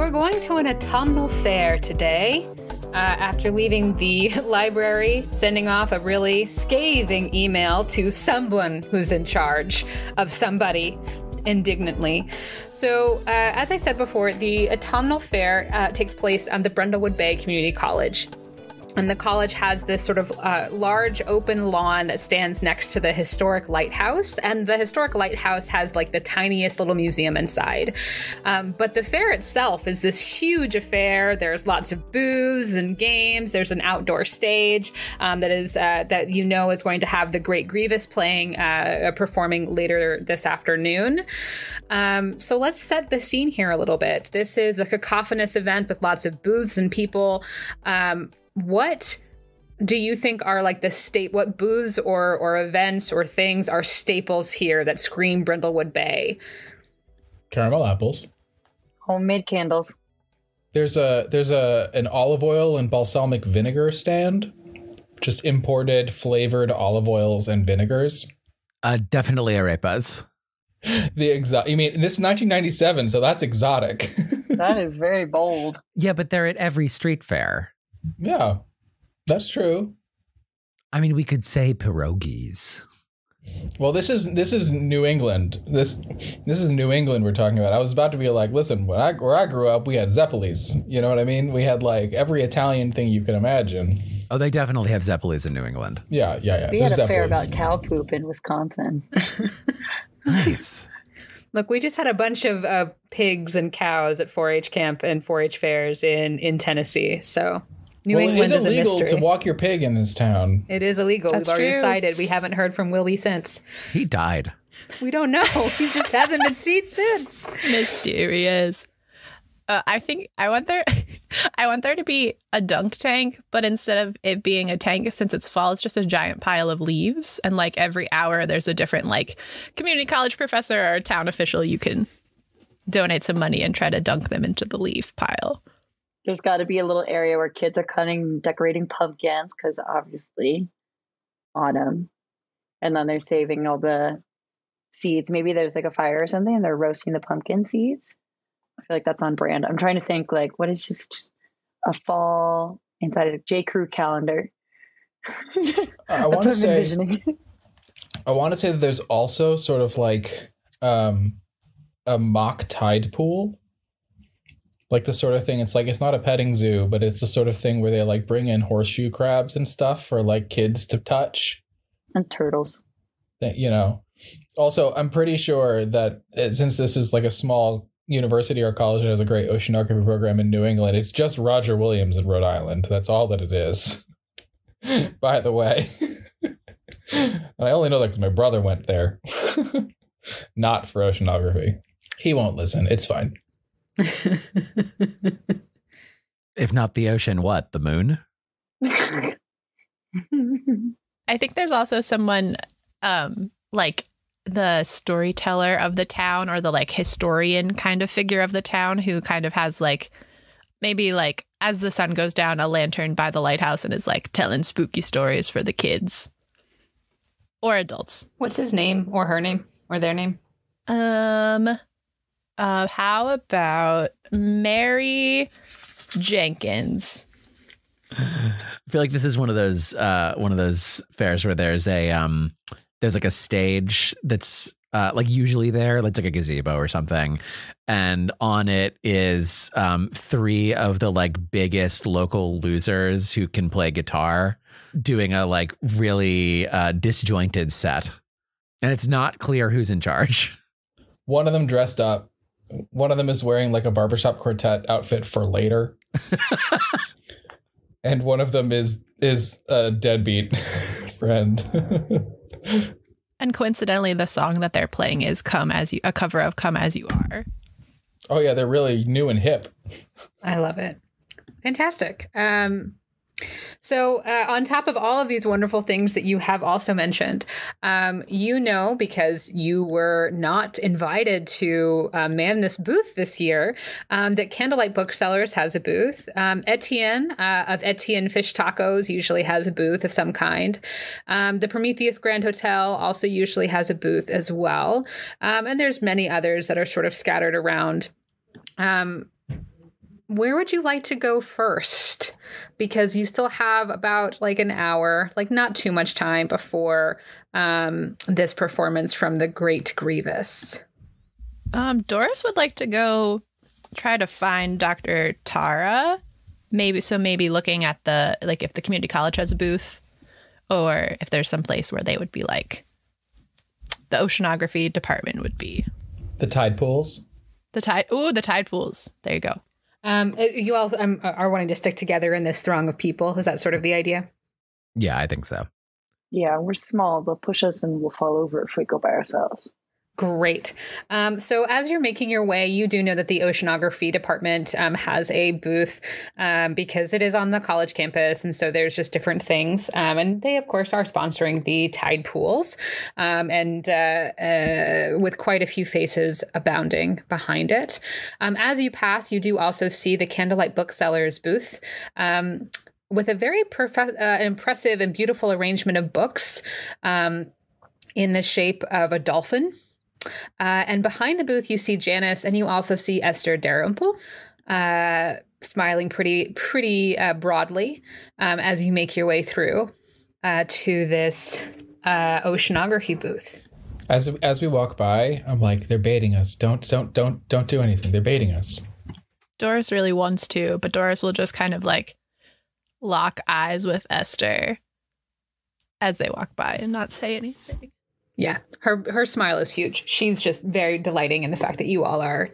we're going to an autumnal fair today. After leaving the library, sending off a really scathing email to someone who's in charge of somebody indignantly. So, as I said before, the autumnal fair takes place on the Brindlewood Bay Community College. And the college has this sort of large open lawn that stands next to the historic lighthouse. And the historic lighthouse has like the tiniest little museum inside. But the fair itself is this huge affair. There's lots of booths and games. There's an outdoor stage that is going to have the Great Grievous performing later this afternoon. So let's set the scene here a little bit. This is a cacophonous event with lots of booths and people. What do you think are like what booths or events or things are staples here that scream Brindlewood Bay? Caramel apples. Homemade candles. There's an olive oil and balsamic vinegar stand. Just imported flavored olive oils and vinegars. Definitely arepas. You mean this is 1997, so that's exotic. That is very bold. Yeah, but they're at every street fair. Yeah, that's true. I mean, we could say pierogies. Well, this is New England. This is New England we're talking about. I was about to be like, listen, where I grew up, we had Zeppelis. You know what I mean? We had like every Italian thing you can imagine. Oh, they definitely have Zeppelis in New England. Yeah. We had a fair about cow poop in Wisconsin. Nice. Look, we just had a bunch of pigs and cows at 4-H camp and 4-H fairs in Tennessee. So New England is a mystery. It's illegal to walk your pig in this town. It is illegal. We've already decided. We haven't heard from Wilby since. He died. We don't know. He just hasn't been seen since. Mysterious. I want there to be a dunk tank, but instead of it being a tank, since it's fall, it's just a giant pile of leaves. And like every hour, there's a different like community college professor or town official you can donate some money and try to dunk them into the leaf pile. There's got to be a little area where kids are decorating pumpkins because obviously autumn. And then they're saving all the seeds. Maybe there's like a fire or something and they're roasting the pumpkin seeds. I feel like that's on brand. I'm trying to think like what is just a fall inside of a J. Crew calendar. I want to say that there's also sort of like a mock tide pool. Like the sort of thing, it's like, it's not a petting zoo, but it's the sort of thing where they like bring in horseshoe crabs and stuff for like kids to touch. And turtles. You know, also, I'm pretty sure that since this is like a small university or college that has a great oceanography program in New England, it's just Roger Williams in Rhode Island. That's all that it is. By the way. And I only know that because my brother went there. Not for oceanography. He won't listen. It's fine. If not the ocean, what? The moon? I think there's also someone like the storyteller of the town or the like historian kind of figure of the town who kind of has like maybe like as the sun goes down a lantern by the lighthouse and is like telling spooky stories for the kids or adults. What's his name or her name or their name? How about Mary Jenkins? I feel like this is one of those fairs where there's like a stage that's like usually there, it's like a gazebo or something, and on it is 3 of the like biggest local losers who can play guitar doing a like really disjointed set, and it's not clear who's in charge. One of them dressed up. One of them is wearing like a barbershop quartet outfit for later. And one of them is a deadbeat friend. And coincidentally, the song that they're playing is a cover of Come As You Are. Oh yeah, they're really new and hip. I love it. Fantastic. So on top of all of these wonderful things that you have also mentioned, because you were not invited to man this booth this year, that Candlelight Booksellers has a booth. Etienne of Etienne Fish Tacos usually has a booth of some kind. The Prometheus Grand Hotel also usually has a booth as well. And there's many others that are sort of scattered around. Where would you like to go first? Because you still have about like an hour, like not too much time before this performance from the Great Grievous. Doris would like to go try to find Dr. Tara. Maybe looking at if the community college has a booth, or if there's some place where they would be like, the oceanography department would be. The tide pools? The tide pools. There you go. You all are wanting to stick together in this throng of people. Is that sort of the idea? Yeah, I think so. Yeah, we're small. They'll push us and we'll fall over if we go by ourselves. Great. So as you're making your way, you do know that the oceanography department has a booth because it is on the college campus. And so there's just different things. And they, of course, are sponsoring the tide pools and with quite a few faces abounding behind it. As you pass, you do also see the Candlelight Booksellers booth with a very impressive and beautiful arrangement of books in the shape of a dolphin. And behind the booth, you see Janice, and you also see Esther Dalrymple, smiling pretty broadly as you make your way through to this oceanography booth. As we walk by, I'm like, they're baiting us. Don't do anything. They're baiting us. Doris really wants to, but Doris will just kind of like lock eyes with Esther as they walk by and not say anything. Yeah, her smile is huge. She's just very delighting in the fact that you all are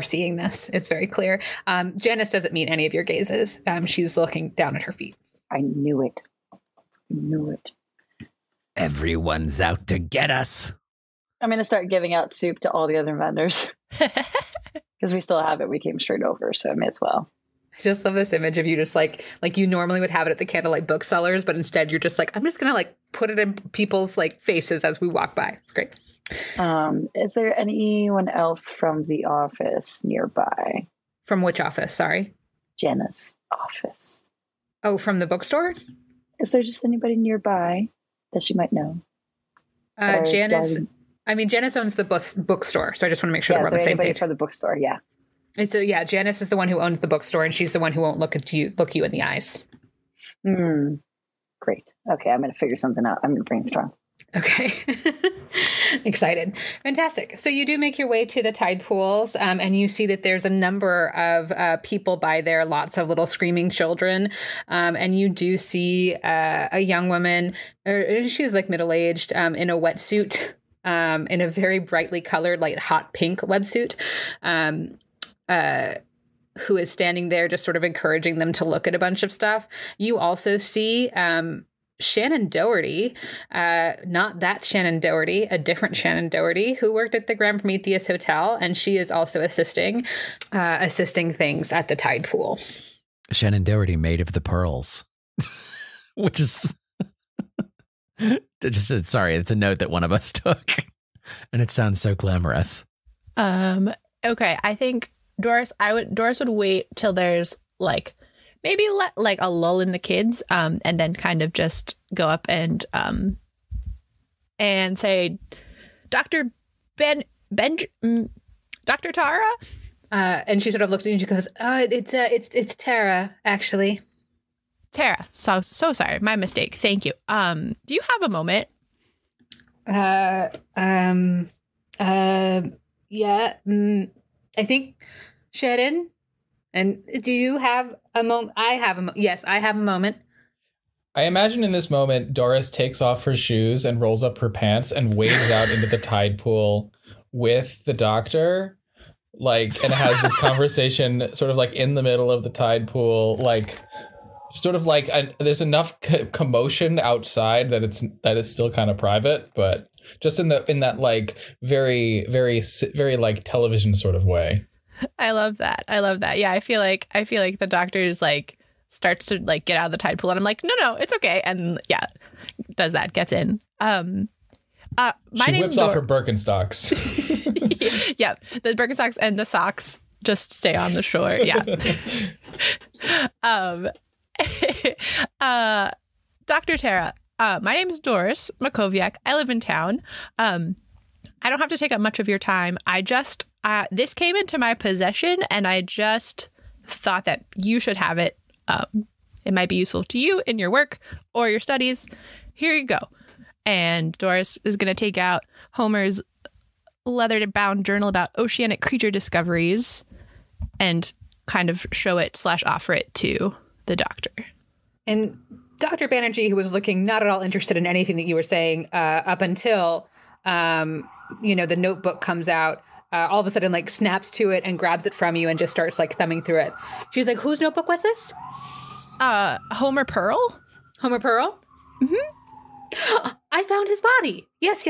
seeing this. It's very clear. Janice doesn't meet any of your gazes. She's looking down at her feet. I knew it. Everyone's out to get us. I'm going to start giving out soup to all the other vendors. Because we still have it. We came straight over, so I may as well. I just love this image of you just like you normally would have it at the Candlelight Booksellers, but instead you're just like, I'm just going to like put it in people's like faces as we walk by. It's great. Is there anyone else from the office nearby? From which office? Sorry. Janice's office. Oh, from the bookstore? Is there just anybody nearby that she might know? Janice owns the bookstore, so I just want to make sure that we're on the same page. For the bookstore, yeah. So yeah, Janice is the one who owns the bookstore, and she's the one who won't look you in the eyes. Great. Okay, I'm going to figure something out. I'm going to brainstorm. Okay. Excited. Fantastic. So you do make your way to the tide pools, and you see that there's a number of people by there, lots of little screaming children. And you do see a young woman, she was like middle-aged, in a wetsuit, in a very brightly colored, like hot pink wetsuit. Who is standing there just sort of encouraging them to look at a bunch of stuff. You also see Shannon Doherty, not that Shannon Doherty, a different Shannon Doherty, who worked at the Grand Prometheus Hotel, and she is also assisting things at the tide pool. Shannon Doherty, made of the pearls, which is sorry, it's a note that one of us took, and it sounds so glamorous. Okay, I think Doris would wait till there's like maybe like a lull in the kids, and then kind of just go up and say, Dr. Dr. Tara? And she sort of looks at you and she goes, "Oh, it's Tara, actually." Tara. So sorry, my mistake. Thank you. Do you have a moment? Yeah. I think Shannon. And do you have a moment? Yes, I have a moment. I imagine in this moment, Doris takes off her shoes and rolls up her pants and wades out into the tide pool with the doctor, and has this conversation sort of like in the middle of the tide pool, there's enough commotion outside that it's still kind of private, but just in that like very, very, very like television sort of way. I love that. Yeah, I feel like the doctor is like starts to like get out of the tide pool, and I'm like, no, it's okay, and yeah, does that, gets in. She whips off her Birkenstocks. Yeah, the Birkenstocks and the socks just stay on the shore. Yeah. Dr. Tara, my name is Doris Mackowiak. I live in town. I don't have to take up much of your time. I just this came into my possession, and I just thought that you should have it. It might be useful to you in your work or your studies. Here you go. And Doris is going to take out Homer's leather-bound journal about oceanic creature discoveries and kind of show it / offer it to the doctor. And Dr. Banerjee, who was looking not at all interested in anything that you were saying up until, the notebook comes out, all of a sudden, like, snaps to it and grabs it from you and just starts, like, thumbing through it. She's like, whose notebook was this? Homer Pearl? Homer Pearl? Mm-hmm. I found his body. Yes.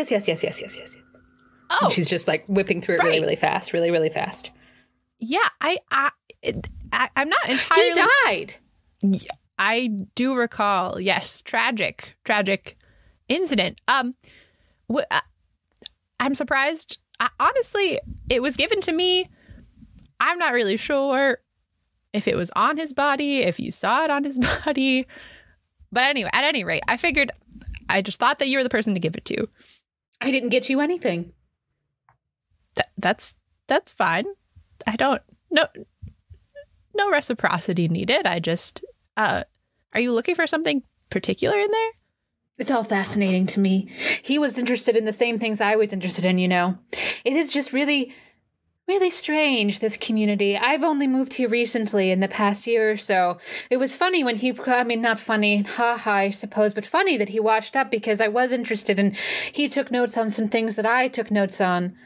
Oh, and she's just, like, whipping through it really, really fast, really, really fast. Yeah, I'm not entirely... He died! Yeah, I do recall, yes, tragic incident. I'm surprised. Honestly, it was given to me. I'm not really sure if it was on his body, if you saw it on his body. But anyway, at any rate, I just thought that you were the person to give it to. I didn't get you anything. That's fine. I don't... No reciprocity needed. I just... are you looking for something particular in there? It's all fascinating to me. He was interested in the same things I was interested in, you know. It is just really, really strange, this community. I've only moved here recently in the past year or so. It was funny when not funny, I suppose, but funny that he washed up because I was interested and he took notes on some things that I took notes on.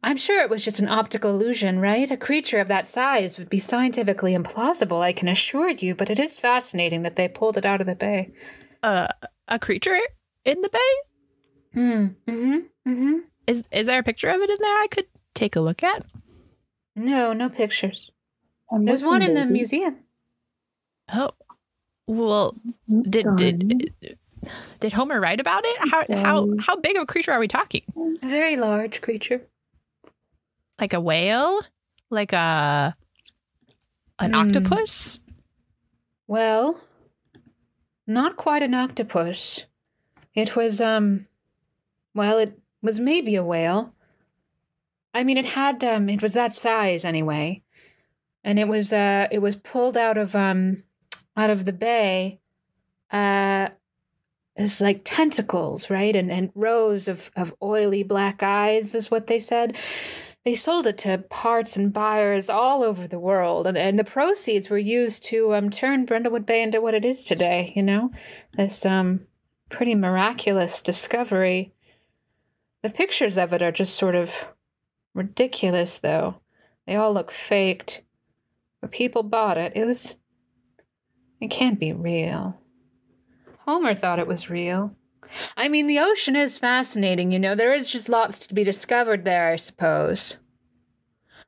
I'm sure it was just an optical illusion, right? A creature of that size would be scientifically implausible, I can assure you, but it is fascinating that they pulled it out of the bay. A creature in the bay? Is there a picture of it in there I could take a look at? No pictures. There's one in the museum. Oh, well, did Homer write about it? How big of a creature are we talking? A very large creature. Like a whale? Like an octopus? Well, not quite an octopus. It was, it was maybe a whale. I mean, it was that size anyway. And it was pulled out of the bay. It's like tentacles, right? And rows of oily black eyes is what they said. They sold it to parts and buyers all over the world, and the proceeds were used to turn Brindlewood Bay into what it is today, you know? This pretty miraculous discovery. The pictures of it are just sort of ridiculous, though. They all look faked. But people bought it. It can't be real. Homer thought it was real. I mean, the ocean is fascinating, you know. There is just lots to be discovered there, I suppose.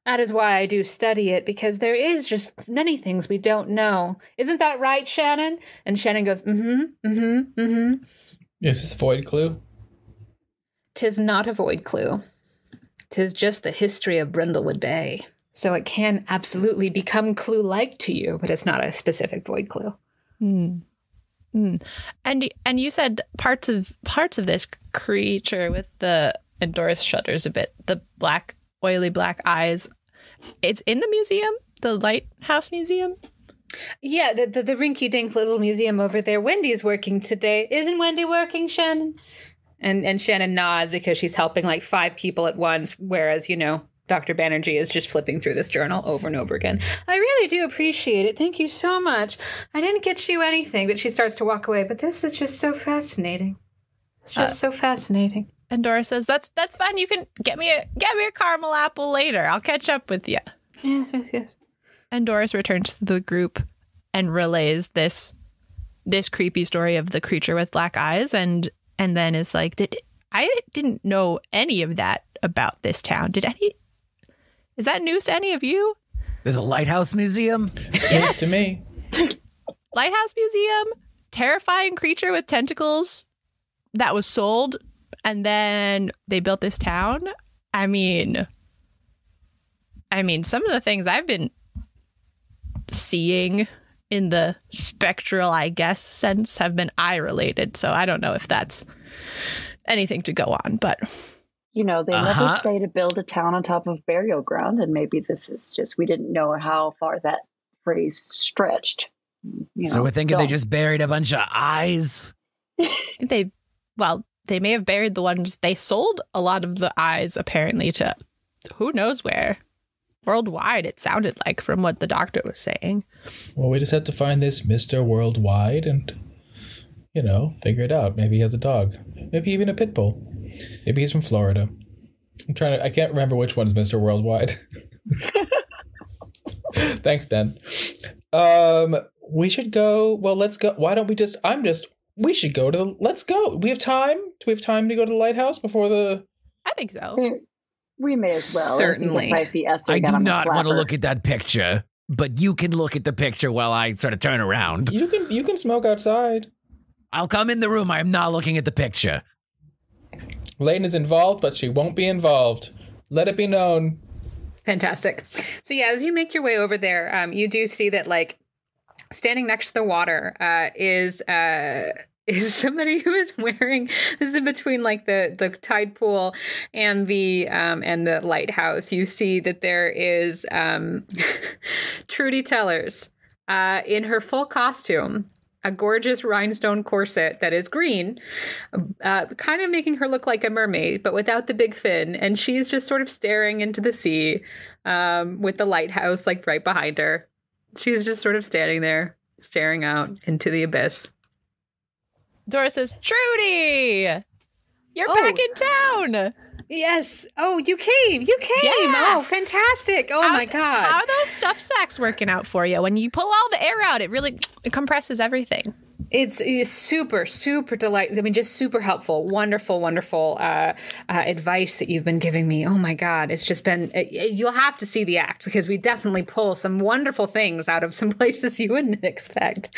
That is why I do study it, because there is just many things we don't know. Isn't that right, Shannon? And Shannon goes, Is this a void clue? 'Tis not a void clue. 'Tis just the history of Brindlewood Bay. So it can absolutely become clue-like to you, but it's not a specific void clue. And you said parts of this creature with and Doris shudders a bit, the black, oily black eyes. It's in the museum, the Lighthouse Museum. Yeah, the rinky-dink little museum over there. Wendy's working today. Isn't Wendy working, Shannon? And Shannon nods because she's helping like 5 people at once, whereas, you know, Dr. Banerjee is just flipping through this journal over and over again. I really do appreciate it. Thank you so much. I didn't get you anything, but she starts to walk away. But this is just so fascinating. It's just so fascinating. And Doris says, "That's fine. You can get me a caramel apple later. I'll catch up with you." Yes. And Doris returns to the group and relays this creepy story of the creature with black eyes, and then is like, I didn't know any of that about this town. Is that news to any of you? There's a lighthouse museum? Yes. News to me. Lighthouse museum, terrifying creature with tentacles that was sold, and then they built this town. I mean, some of the things I've been seeing in the spectral, I guess, sense have been eye related. So I don't know if that's anything to go on, but They never say to build a town on top of burial ground, and maybe this is just, we didn't know how far that phrase stretched. So we're thinking they just buried a bunch of eyes? They may have buried the ones they sold a lot of the eyes, apparently, to who knows where. Worldwide, it sounded like, from what the doctor was saying. Well, we just had to find this Mr. Worldwide and, figure it out. Maybe he has a dog. Maybe even a pit bull. Maybe he's from Florida. I can't remember which one's Mr. Worldwide. Thanks, Ben. We should go. Well, let's go. Why don't we we should go let's go. We have time? Do we have time to go to the lighthouse before the... I think so. We may as well. Certainly. I see Esther I again, do I'm not a want to slapper. look at that picture, but you can look at the picture while I sort of turn around. You can smoke outside. I'll come in the room. I am not looking at the picture. Lane is involved, but she won't be involved. Let it be known. Fantastic. So yeah, as you make your way over there, you do see that standing next to the water is somebody who is wearing, this is in between the tide pool and the lighthouse. You see that there is Trudy Tellers in her full costume, a gorgeous rhinestone corset that is green, kind of making her look like a mermaid, but without the big fin. And she's just sort of staring into the sea with the lighthouse right behind her. She's just sort of standing there, staring out into the abyss. Doris says, Trudy, you're back in town. Yes. Oh, you came. Yeah. Oh, fantastic. Oh, my God. How are those stuffed sacks working out for you? When you pull all the air out, it compresses everything. It's super, super delightful. I mean, just super helpful. Wonderful, wonderful advice that you've been giving me. Oh, my God. It's just been, you'll have to see the act because we definitely pull some wonderful things out of some places you wouldn't expect.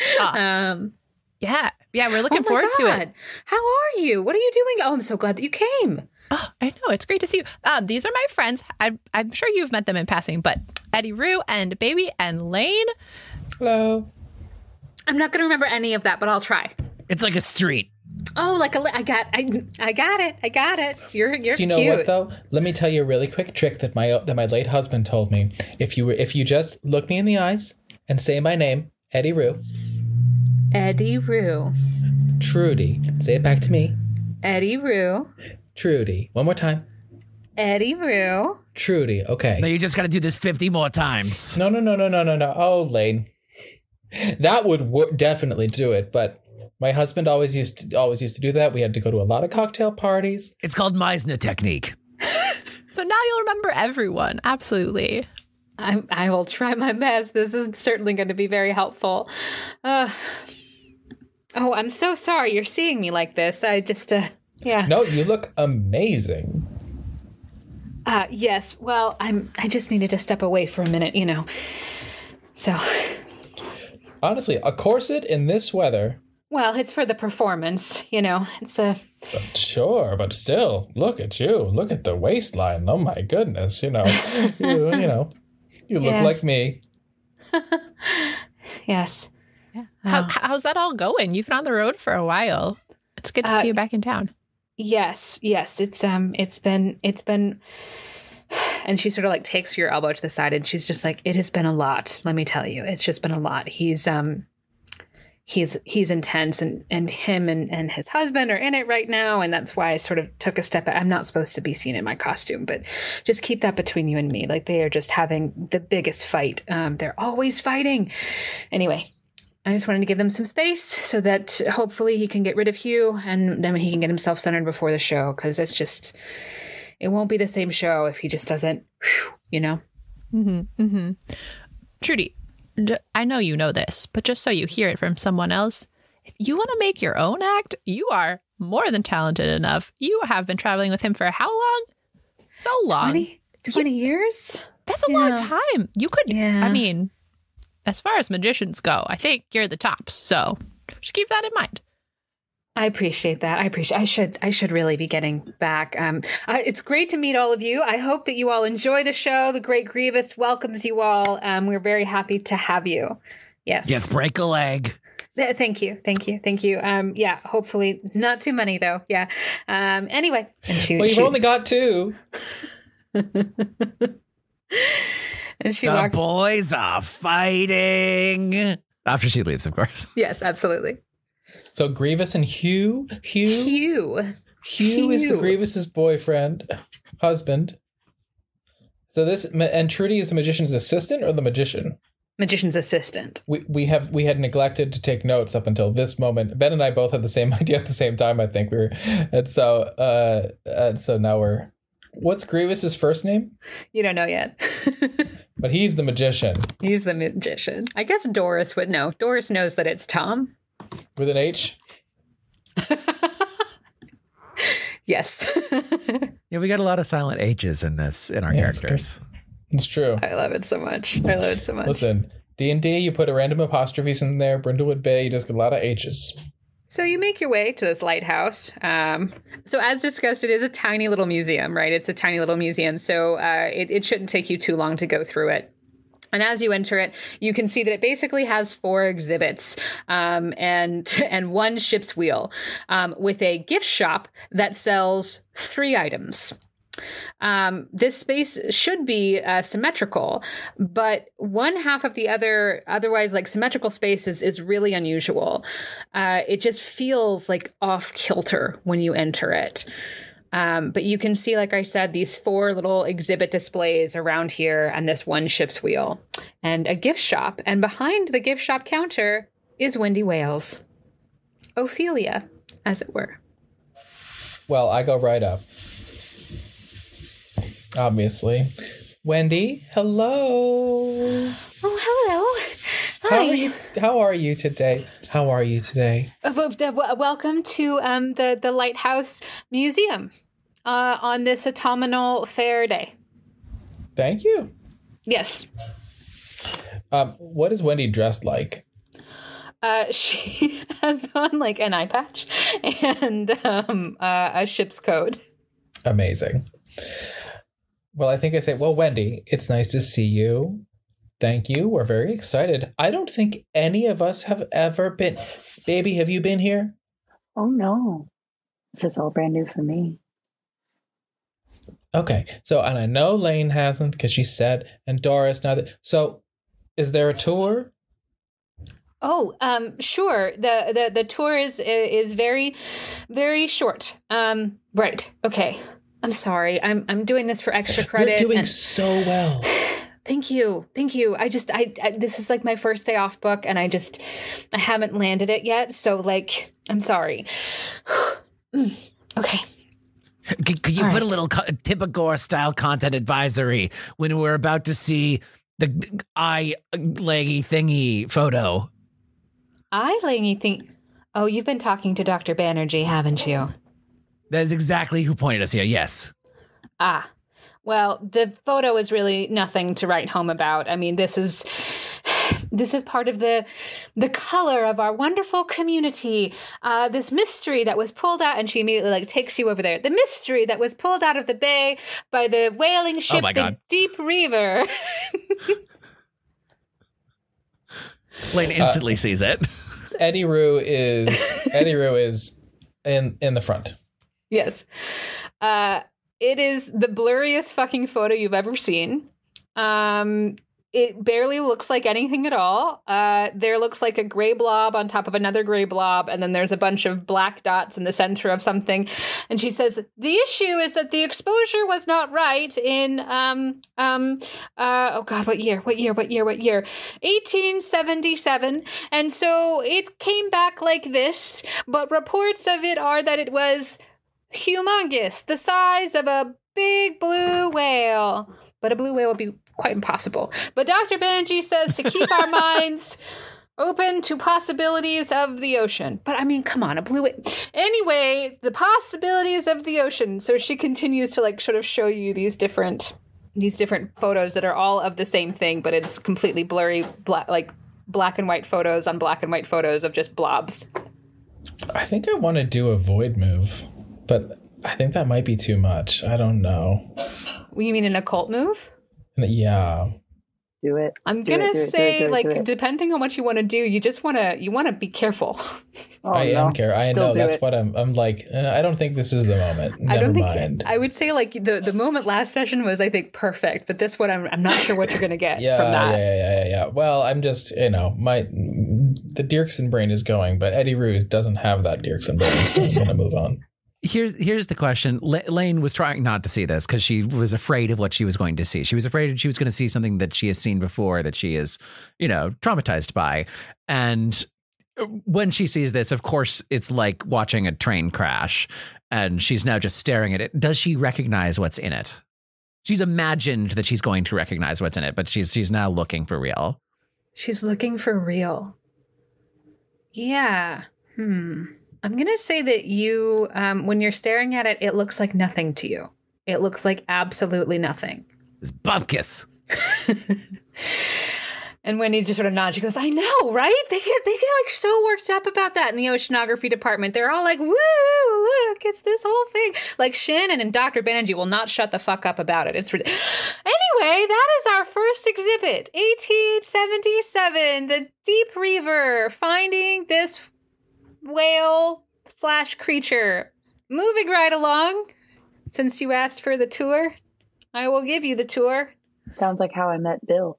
Yeah, we're looking forward to it. How are you? What are you doing? Oh, I'm so glad that you came. Oh, I know. It's great to see you. These are my friends. I'm sure you've met them in passing, but Eddi-Rue and Bebe and Lane. Hello. I'm not going to remember any of that, but I'll try. It's like a street. Oh, I got it. You're Do you know cute. what though? Let me tell you a really quick trick that my late husband told me. If you just look me in the eyes and say my name, Eddi-Rue. Eddi-Rue. Trudy. Say it back to me. Eddi-Rue. Trudy. One more time. Eddi-Rue. Trudy. Okay. No, you just got to do this 50 more times. No. Oh, Lane. That would definitely do it, but my husband always used to do that. We had to go to a lot of cocktail parties. It's called Meisner technique. So now you'll remember everyone. Absolutely. I will try my best. This is certainly going to be very helpful. Oh, I'm so sorry you're seeing me like this. I just, yeah. No, you look amazing. Yes. Well, I just needed to step away for a minute, So. Honestly, a corset in this weather. Well, it's for the performance, It's a. But sure, but still, look at you. Look at the waistline. Oh my goodness, you look Yes. like me. Yes. Yeah. How's that all going? You've been on the road for a while. It's good to see you back in town. Yes. It's been, and she sort of takes your elbow to the side and she's just like, it has been a lot. Let me tell you, it's just been a lot. He's intense and him and his husband are in it right now. And that's why I sort of took a step back. I'm not supposed to be seen in my costume, but just keep that between you and me. They are just having the biggest fight. They're always fighting. Anyway, I just wanted to give them some space so that hopefully he can get rid of Hugh and then he can get himself centered before the show. Cause it won't be the same show if he just doesn't, Mm-hmm, mm-hmm. Trudy, I know you know this, but just so you hear it from someone else, if you want to make your own act, you are more than talented enough. You have been traveling with him for how long? So long. 20 years? That's a long time. You could, I mean, as far as magicians go, I think you're the tops. So just keep that in mind. I appreciate that. I should really be getting back. It's great to meet all of you. I hope that you all enjoy the show. The Great Grievous welcomes you all. We're very happy to have you. Yes. Yes, break a leg. Thank you. Yeah, hopefully not too many though. Yeah. Anyway, and you've only got 2. And she the walks. boys are fighting. After she leaves, of course. Yes, absolutely. So Grievous and Hugh is the Grievous's husband. So this, and Trudy is the magician's assistant or the magician? Magician's assistant. We had neglected to take notes up until this moment. Ben and I both had the same idea at the same time. I think so now what's Grievous's first name? You don't know yet. But he's the magician. He's the magician. I guess Doris would know. Doris knows that it's Tom. With an H? Yes. Yeah, we got a lot of silent H's in our characters. It's true. I love it so much. Listen, D&D, you put a random apostrophes in there. Brindlewood Bay, you just get a lot of H's. So you make your way to this lighthouse. So as discussed, it is a tiny little museum, right? It's a tiny little museum. So it shouldn't take you too long to go through it. And as you enter it, you can see that it basically has 4 exhibits and 1 ship's wheel with a gift shop that sells 3 items. This space should be symmetrical, but one half of the otherwise like symmetrical space is really unusual. It just feels like off kilter when you enter it. But you can see, like I said, these 4 little exhibit displays around here and this 1 ship's wheel and a gift shop. And behind the gift shop counter is Wendy Wales. Ophelia, as it were. Well, I go right up. Obviously. Wendy, hello. Oh, hello. Hi. How are you today? Welcome to the Lighthouse Museum on this autumnal fair day. Thank you. Yes. What is Wendy dressed like? She has on like an eye patch and a ship's code. Amazing. Well, I think I say, well, Wendy, it's nice to see you. Thank you. We're very excited. I don't think any of us have ever been. Baby, have you been here? Oh, no. This is all brand new for me. Okay. So, and I know Lane hasn't because she said, and Doris neither. So, is there a tour? Oh, sure. The tour is very, very short. Right. Okay. I'm sorry. I'm doing this for extra credit. You're doing so well. Thank you. I this is like my first day off book and I haven't landed it yet. So like, I'm sorry. Okay. Could you put a little Tipagore style content advisory when we're about to see the eye leggy thingy photo? Eye leggy thing. Oh, you've been talking to Dr. Banerjee, haven't you? That is exactly who pointed us here. Yes. Ah, well, the photo is really nothing to write home about. I mean, this is part of the color of our wonderful community. This mystery that was pulled out, and she immediately like takes you over there. The mystery that was pulled out of the bay by the whaling ship, the Deep Reaver. Lane instantly sees it. Eddi-Rue is in the front. Yes. It is the blurriest fucking photo you've ever seen. It barely looks like anything at all. There looks like a gray blob on top of another gray blob, and then there's a bunch of black dots in the center of something. And she says, the issue is that the exposure was not right in, oh God, what year? 1877. And so it came back like this, but reports of it are that it was humongous, the size of a big blue whale. But a blue whale would be quite impossible. But Dr. Banerjee says to keep our minds open to possibilities of the ocean. But I mean, come on, a blue whale. Anyway, the possibilities of the ocean. So she continues to like sort of show you these different photos that are all of the same thing, but it's completely blurry, black and white photos on black and white photos of just blobs. I think I want to do a void move, but I think that might be too much. I don't know. You mean an occult move? Yeah. Do it. I'm Do gonna it, do it, say, do it, like, do it. depending on what you want to do, you just want to be careful. Oh, I no. am care. I Still know do that's it. what I'm like. I don't think this is the moment. I Never don't think mind. I would say like the moment last session was, I think, perfect, but this one I'm not sure what you're gonna get from that. Yeah. Well, I'm just, the Diercksen brain is going, but Eddi-Rue doesn't have that Diercksen brain, so I'm gonna move on. Here's the question. Lane was trying not to see this because she was afraid of what she was going to see. She was afraid she was going to see something that she has seen before, that she is, traumatized by. And when she sees this, of course, it's like watching a train crash, and she's now just staring at it. Does she recognize what's in it? She's imagined that she's going to recognize what's in it, but she's now looking for real. She's looking for real. Yeah. I'm going to say that you, when you're staring at it, it looks like nothing to you. It looks like absolutely nothing. It's Backus. And when he just sort of nods, she goes, I know, right? They get like so worked up about that in the oceanography department. They're all like, woo, look, it's this whole thing. Like Shannon and Dr. Banerjee will not shut the fuck up about it. Anyway, that is our first exhibit, 1877, the Deep Reaver, finding this whale/creature. Moving right along, since you asked for the tour, I will give you the tour. Sounds like how I met Bill.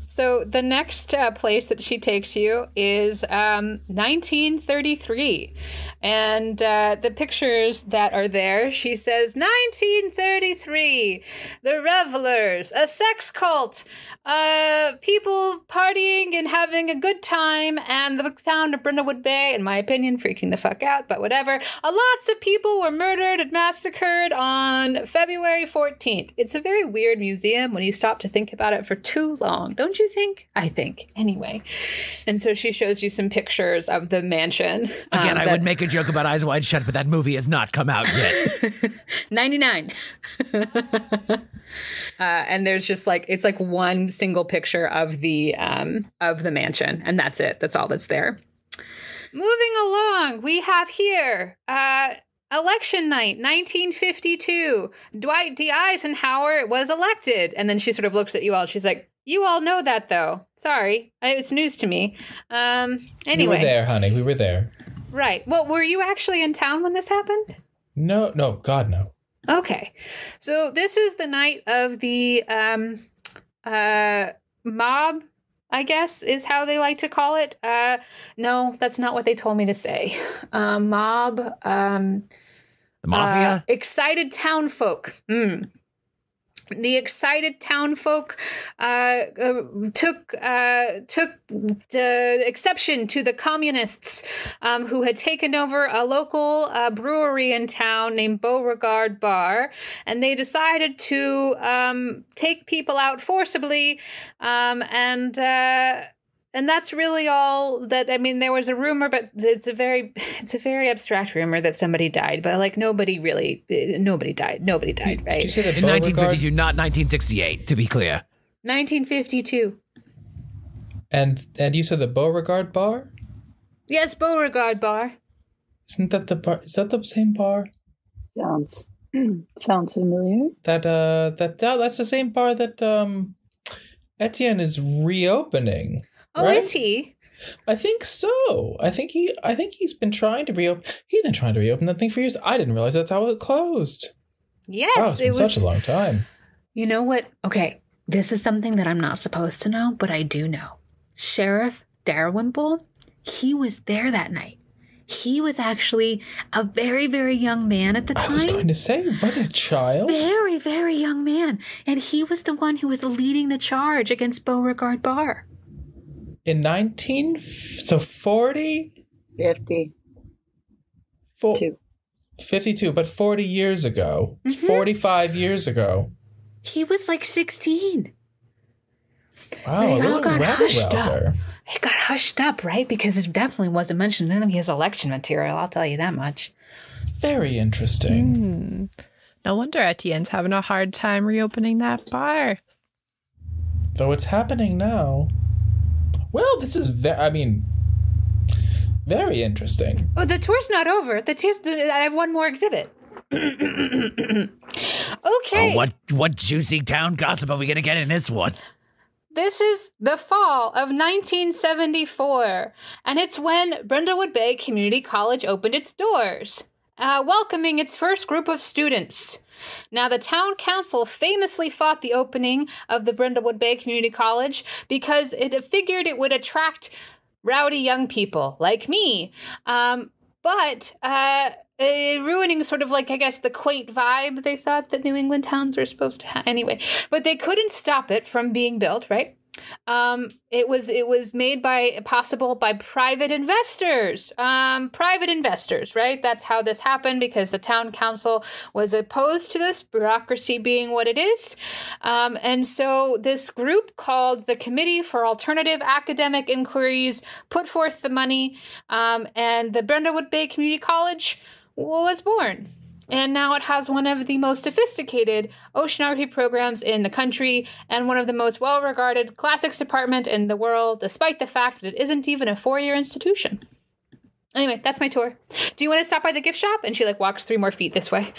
So the next place that she takes you is 1933. And the pictures that are there, she says, 1933, the revelers, a sex cult, people partying and having a good time, and the town of Brindlewood Bay, in my opinion, freaking the fuck out, but whatever. Lots of people were murdered and massacred on February 14th. It's a very weird museum when you stop to think about it for too long, don't you think? I think. Anyway. And so she shows you some pictures of the mansion. Again, I would make a joke about Eyes Wide Shut, but that movie has not come out yet. 99. And there's just like, it's like one single picture of the mansion, and that's it. That's all that's there. Moving along, we have here election night, 1952. Dwight D. Eisenhower was elected. And then she sort of looks at you all. She's like, you all know that, though. Sorry. It's news to me. Anyway. We were there, honey. We were there. Right. Well, were you actually in town when this happened? No. God, no. Okay. So this is the night of the mob, I guess, is how they like to call it. No, that's not what they told me to say. Mob. The mafia? Excited townfolk. The excited townfolk took exception to the communists who had taken over a local brewery in town named Beauregard Bar, and they decided to take people out forcibly, and that's really all that. I mean, there was a rumor, but it's a very abstract rumor that somebody died, but like nobody died, right? Did you say the In 1952, not 1968, to be clear. 1952. And you said the Beauregard Bar? Yes, Beauregard Bar. Isn't that the bar? Is that the same bar? Sounds familiar. That's the same bar that Etienne is reopening. Oh, right? is he? I think so. I think he's been trying to reopen. He's been trying to reopen that thing for years. I didn't realize that's how it closed. Yes, wow, it's been such a long time. You know what? Okay, this is something that I'm not supposed to know, but I do know. Sheriff Dalrymple, he was there that night. He was actually a very, very young man at the time. I was going to say, what a child. Very, very young man. And he was the one who was leading the charge against Beauregard Bar. In 40? 50. 52, but 40 years ago. Mm-hmm. 45 years ago. He was like 16. Wow, a little rebel-rouser. It got hushed up, right? Because it definitely wasn't mentioned in his election material, I'll tell you that much. Very interesting. No wonder Etienne's having a hard time reopening that bar. Though it's happening now. Well, this is, very interesting. Oh, the tour's not over. I have one more exhibit. Okay. Oh, what juicy town gossip are we going to get in this one? this is the fall of 1974, and it's when Brindlewood Bay Community College opened its doors, welcoming its first group of students. Now, the town council famously fought the opening of the Brindlewood Bay Community College because it figured it would attract rowdy young people like me. But ruining sort of like, I guess, the quaint vibe they thought that New England towns were supposed to have. Anyway, but they couldn't stop it from being built, right? It was made possible by private investors, right? That's how this happened, because the town council was opposed to this, bureaucracy being what it is. And so this group called the Committee for Alternative Academic Inquiries put forth the money, and the Brindlewood Bay Community College was born. And now it has one of the most sophisticated oceanography programs in the country and one of the most well-regarded classics department in the world, despite the fact that it isn't even a 4-year institution. Anyway, that's my tour. Do you want to stop by the gift shop? And she walks 3 more feet this way.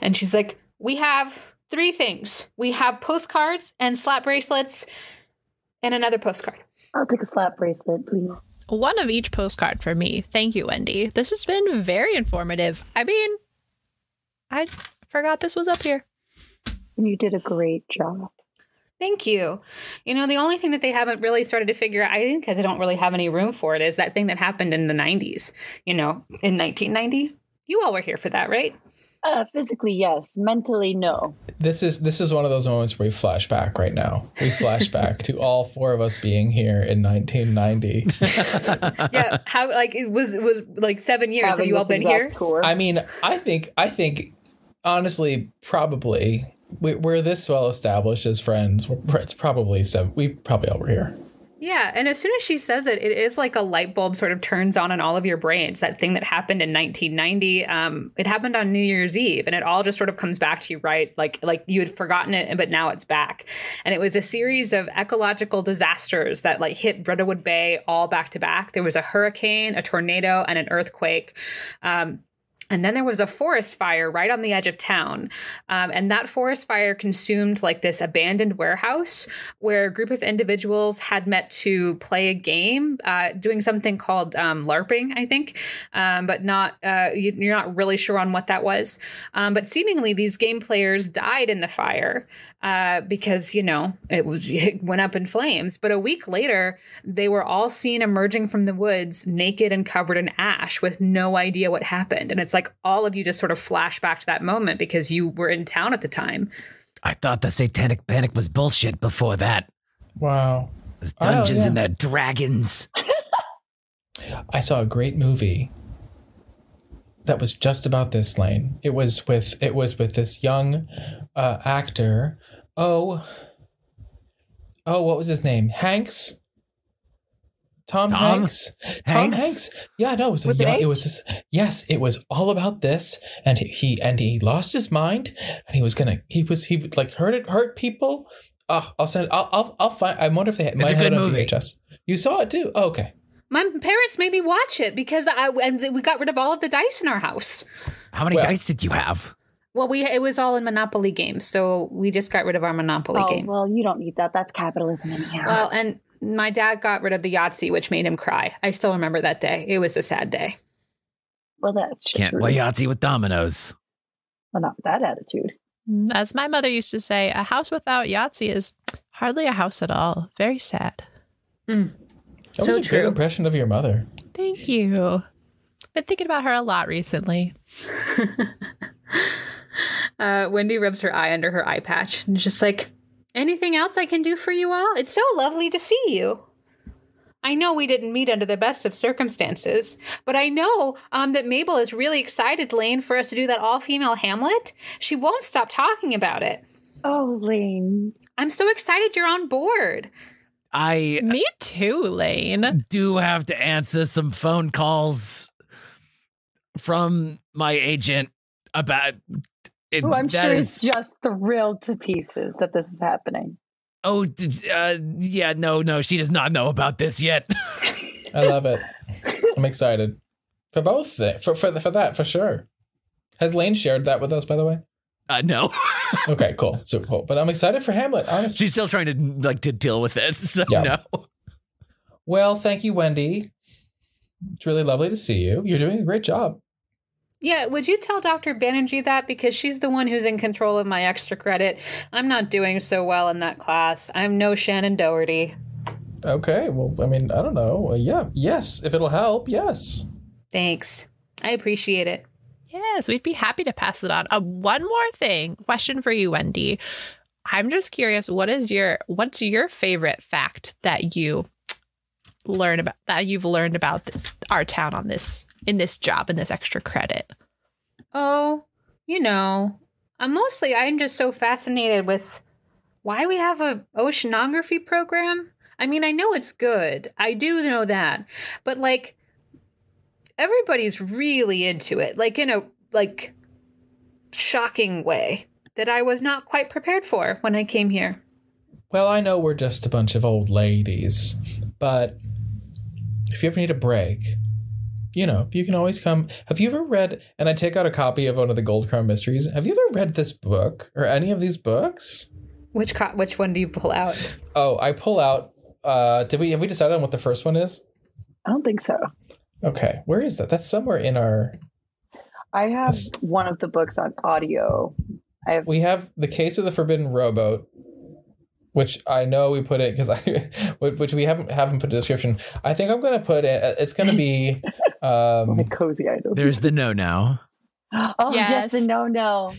And she's like, we have 3 things. We have postcards and slap bracelets and another postcard. I'll take a slap bracelet, please. One of each postcard for me. Thank you, Wendy. This has been very informative. I mean, I forgot this was up here. You did a great job. Thank you. The only thing that they haven't really started to figure out, I think because they don't really have any room for it, is that thing that happened in the 90s, in 1990. You all were here for that, right? Physically, yes. Mentally, no. This is one of those moments where we flash back right now. We flash back to all 4 of us being here in 1990. Yeah, how it was 7 years. Have you all been here? Tour. I mean, I think honestly, probably we're this well established as friends. It's probably 7. We probably all were here. Yeah, and as soon as she says it, it is like a light bulb sort of turns on in all of your brains. That thing that happened in 1990, it happened on New Year's Eve, and it all just sort of comes back to you, right? Like you had forgotten it, but now it's back. And it was a series of ecological disasters that hit Brindlewood Bay all back to back. There was a hurricane, a tornado, and an earthquake. And then there was a forest fire right on the edge of town. And that forest fire consumed this abandoned warehouse where a group of individuals had met to play a game, doing something called LARPing, I think, but not you're not really sure on what that was. But seemingly these game players died in the fire. Because, it went up in flames. But a week later, they were all seen emerging from the woods naked and covered in ash with no idea what happened. And it's like all of you just sort of flash back to that moment because you were in town at the time. I thought the satanic panic was bullshit before that. Wow. There's dungeons and their dragons. I saw a great movie that was just about this, Lane. It was with this young actor. Oh, what was his name? Hanks? Tom Hanks? Tom Hanks? Yeah, no, it was all about this, and he lost his mind, and he would hurt people. I'll send it. I'll find. I wonder if they might have it on VHS. You saw it too? Oh, okay. My parents made me watch it because we got rid of all of the dice in our house. How many dice did you have? Well, it was all in Monopoly games, so we just got rid of our Monopoly game. Well, you don't need that. That's capitalism anyhow. Well, and my dad got rid of the Yahtzee, which made him cry. I still remember that day. It was a sad day. Well, that's true. Can't play Yahtzee with dominoes. Well, not with that attitude. As my mother used to say, a house without Yahtzee is hardly a house at all. Very sad. That was a good impression of your mother. Thank you. Been thinking about her a lot recently. Wendy rubs her eye under her eye patch and is just like, anything else I can do for you all? It's so lovely to see you. I know we didn't meet under the best of circumstances, but I know that Mabel is really excited, Lane, for us to do that all-female Hamlet. She won't stop talking about it. Oh, Lane. I'm so excited you're on board. Me too, Lane. Do have to answer some phone calls from my agent about it. Oh, I'm sure he's just thrilled to pieces that this is happening. Oh, yeah, no, she does not know about this yet. I love it. I'm excited for both for that, for sure. Has Lane shared that with us, by the way? No. Okay, cool. So cool. But I'm excited for Hamlet, honestly. She's still trying to deal with it. So Yeah. no. Well, thank you, Wendy. It's really lovely to see you. You're doing a great job. Yeah, would you tell Dr. Banerjee that? Because she's the one who's in control of my extra credit. I'm not doing so well in that class. I'm no Shannon Doherty. Okay, well, I mean, I don't know. Yes, if it'll help, yes. Thanks. I appreciate it. Yes, we'd be happy to pass it on. One more question for you, Wendy. I'm just curious, what's your favorite fact that you've learned about our town in this job, in this extra credit? Oh, I'm just so fascinated with why we have a oceanography program. I mean, I know it's good. I do know that. But like, everybody's really into it, like in a shocking way that I was not quite prepared for when I came here. Well, I know we're just a bunch of old ladies, but if you ever need a break, you can always come. Have you ever read, and I take out a copy of one of the Gold Crown Mysteries, have you ever read this book or any of these books? Which one do you pull out? Oh, I pull out, have we decided on what the first one is? I don't think so. Okay, where is that? That's somewhere in our... I have one of the books on audio. We have The Case of the Forbidden Rowboat, which I know we put it which we haven't put a description. I think I'm going to put it. It's going to be like cozy items. There's the no now. Oh yes, the no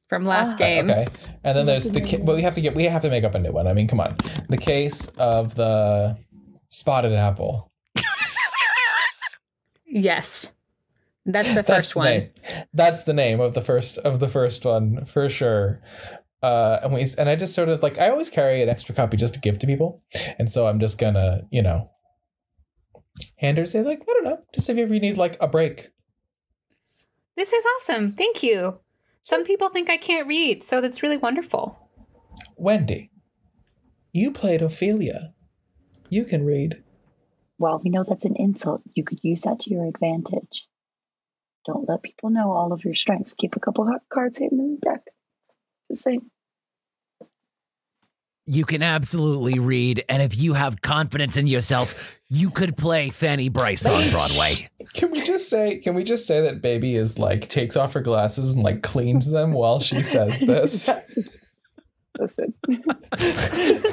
from last game. Okay, and then there's but we have to make up a new one. I mean, come on, The Case of the Spotted Apple. Yes. That's the first one. That's the name of the first one for sure. And I just sort of I always carry an extra copy just to give to people, and so I'm just gonna hand her, say I don't know, just if you ever need a break. This is awesome. Thank you. Some people think I can't read, so that's really wonderful. Wendy, you played Ophelia. You can read. Well, we know that's an insult. You could use that to your advantage. Don't let people know all of your strengths. Keep a couple cards hidden in the deck. Just saying. You can absolutely read, and if you have confidence in yourself, you could play Fanny Bryce on Broadway. Can we just say that Bebe is takes off her glasses and cleans them while she says this? Listen.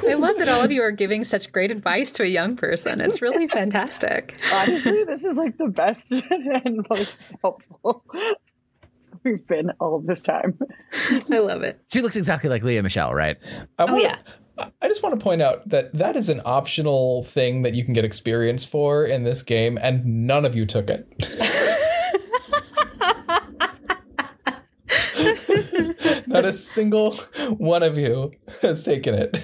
I love that all of you are giving such great advice to a young person. It's really fantastic. Honestly, this is the best and most helpful we've been all of this time. I love it. She looks exactly like Leah Michelle, right? Yeah. I just want to point out that is an optional thing that you can get experience for in this game, and none of you took it. Not a single one of you has taken it.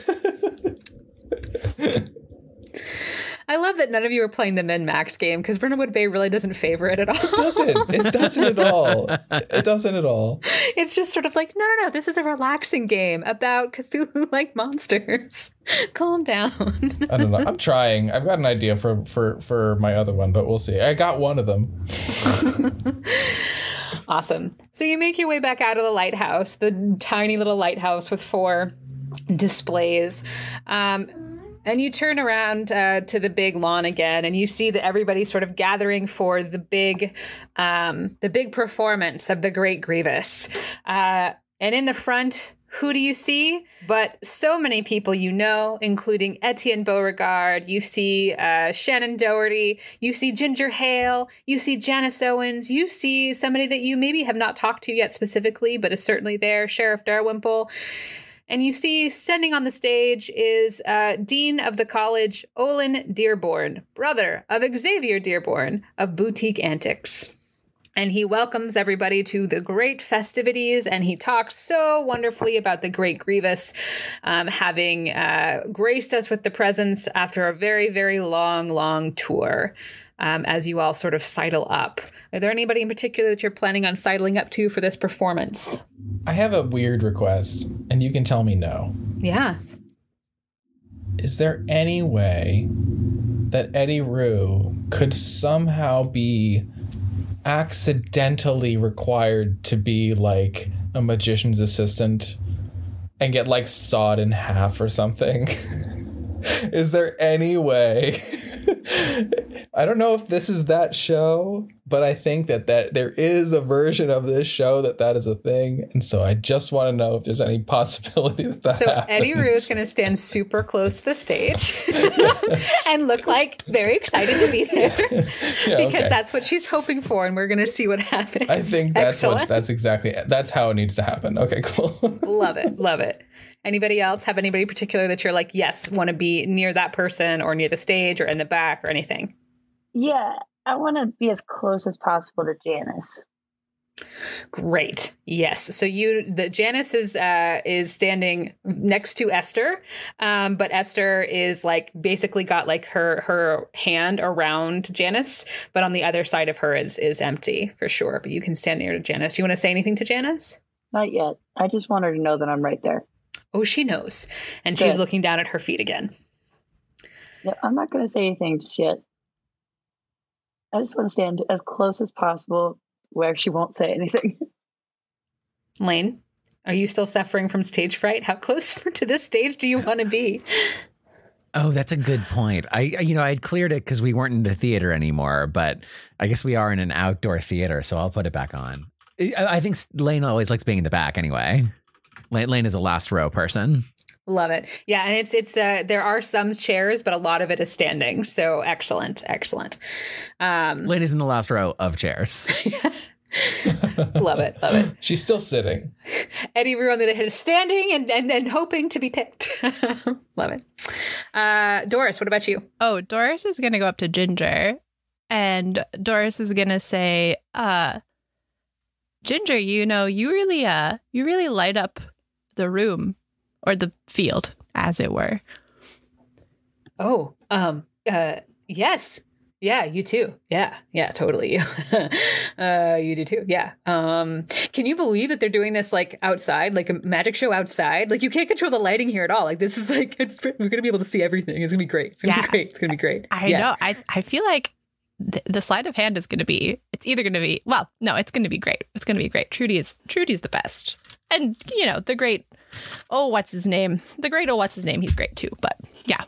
I love that none of you are playing the min-max game, because Brindlewood Bay really doesn't favor it at all. It doesn't at all. It doesn't at all. It's just sort of no, this is a relaxing game about Cthulhu-like monsters. Calm down. I don't know. I'm trying. I've got an idea for my other one, but we'll see. I got one of them. Awesome. So you make your way back out of the lighthouse, the tiny little lighthouse with 4 displays. And you turn around to the big lawn again, and you see that everybody's sort of gathering for the big performance of the Great Grievous. And in the front, who do you see? But so many people including Etienne Beauregard. You see Shannon Doherty. You see Ginger Hale. You see Janice Owens. You see somebody that you maybe have not talked to yet specifically, but is certainly there, Sheriff Darwimple. And you see, standing on the stage is Dean of the college, Olin Dearborn, brother of Xavier Dearborn of Boutique Antics. And he welcomes everybody to the great festivities, and he talks so wonderfully about the Great Grievous having graced us with the presence after a very, very long tour, as you all sort of sidle up. Are there anybody in particular that you're planning on sidling up to for this performance? I have a weird request, and you can tell me no. Yeah. Is there any way that Eddi-Rue could somehow be accidentally required to be a magician's assistant and get like sawed in half or something? Is there any way? I don't know if this is that show, but I think that there is a version of this show that is a thing. And so I just want to know if there's any possibility that so happens. Eddi-Rue is going to stand super close to the stage and look like very excited to be there because that's what she's hoping for. And we're going to see what happens. I think that's how it needs to happen. Okay, cool. Love it. Love it. Anybody else have anybody particular that you're like, yes, want to be near that person or near the stage or in the back or anything? Yeah, I want to be as close as possible to Janice. Great. Yes. So Janice is standing next to Esther, but Esther is like basically got like her hand around Janice, but on the other side of her is empty for sure. But you can stand near to Janice. You want to say anything to Janice? Not yet. I just want her to know that I'm right there. Oh, she knows. And Good. She's looking down at her feet again. Yeah, I'm not going to say anything just yet. I just want to stand as close as possible where she won't say anything. Lane, are you still suffering from stage fright? How close to this stage do you want to be? Oh, that's a good point. I'd cleared it because we weren't in the theater anymore, but I guess we are in an outdoor theater, so I'll put it back on. I think Lane always likes being in the back anyway. Lane is a last row person. Love it. Yeah, and it's there are some chairs, but a lot of it is standing. So excellent. Lane is in the last row of chairs. Love it. She's still sitting. Eddi-Rue on the other hand is standing and hoping to be picked. Love it. Doris, what about you? Oh, Doris is going to go up to Ginger, and Doris is going to say, Ginger, you really light up the room or the field, as it were. Oh, yes. Yeah, you too. Yeah, totally. You do too. Yeah. Can you believe that they're doing this like outside, like a magic show outside? Like you can't control the lighting here at all. Like this is like, we're going to be able to see everything. It's going to be great. It's going to be great. I know. I feel like the sleight of hand is going to be, it's either going to be, well, no, it's going to be great. It's going to be great. Trudy's the best. And, the great, what's his name? He's great too. But yeah.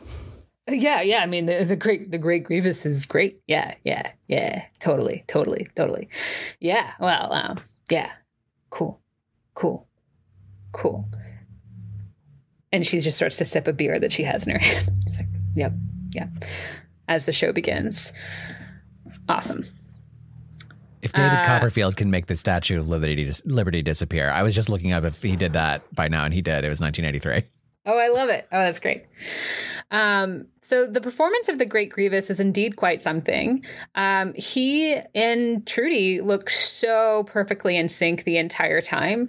Yeah. I mean, the great Grievous is great. Yeah. Totally. Yeah. Well, yeah. Cool. And she just starts to sip a beer that she has in her hand. She's like, yep. Yeah. As the show begins. Awesome. If David Copperfield can make the Statue of Liberty disappear, I was just looking up if he did that by now, and he did. It was 1983. Oh, I love it. Oh, that's great. So the performance of the Great Grievous is indeed quite something. He and Trudy look so perfectly in sync the entire time.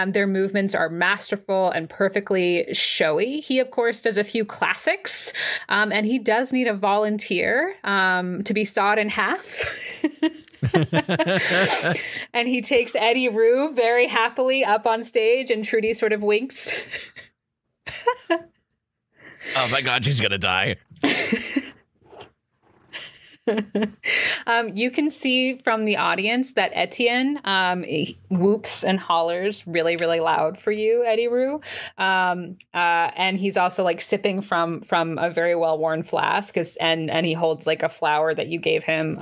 Their movements are masterful and perfectly showy. He, of course, does a few classics, and he does need a volunteer to be sawed in half. And he takes Eddi-Rue very happily up on stage, and Trudy sort of winks. Oh my God, she's gonna die. You can see from the audience that Etienne whoops and hollers really, really loud for you, Eddi-Rue. And he's also like sipping from a very well-worn flask, and he holds like a flower that you gave him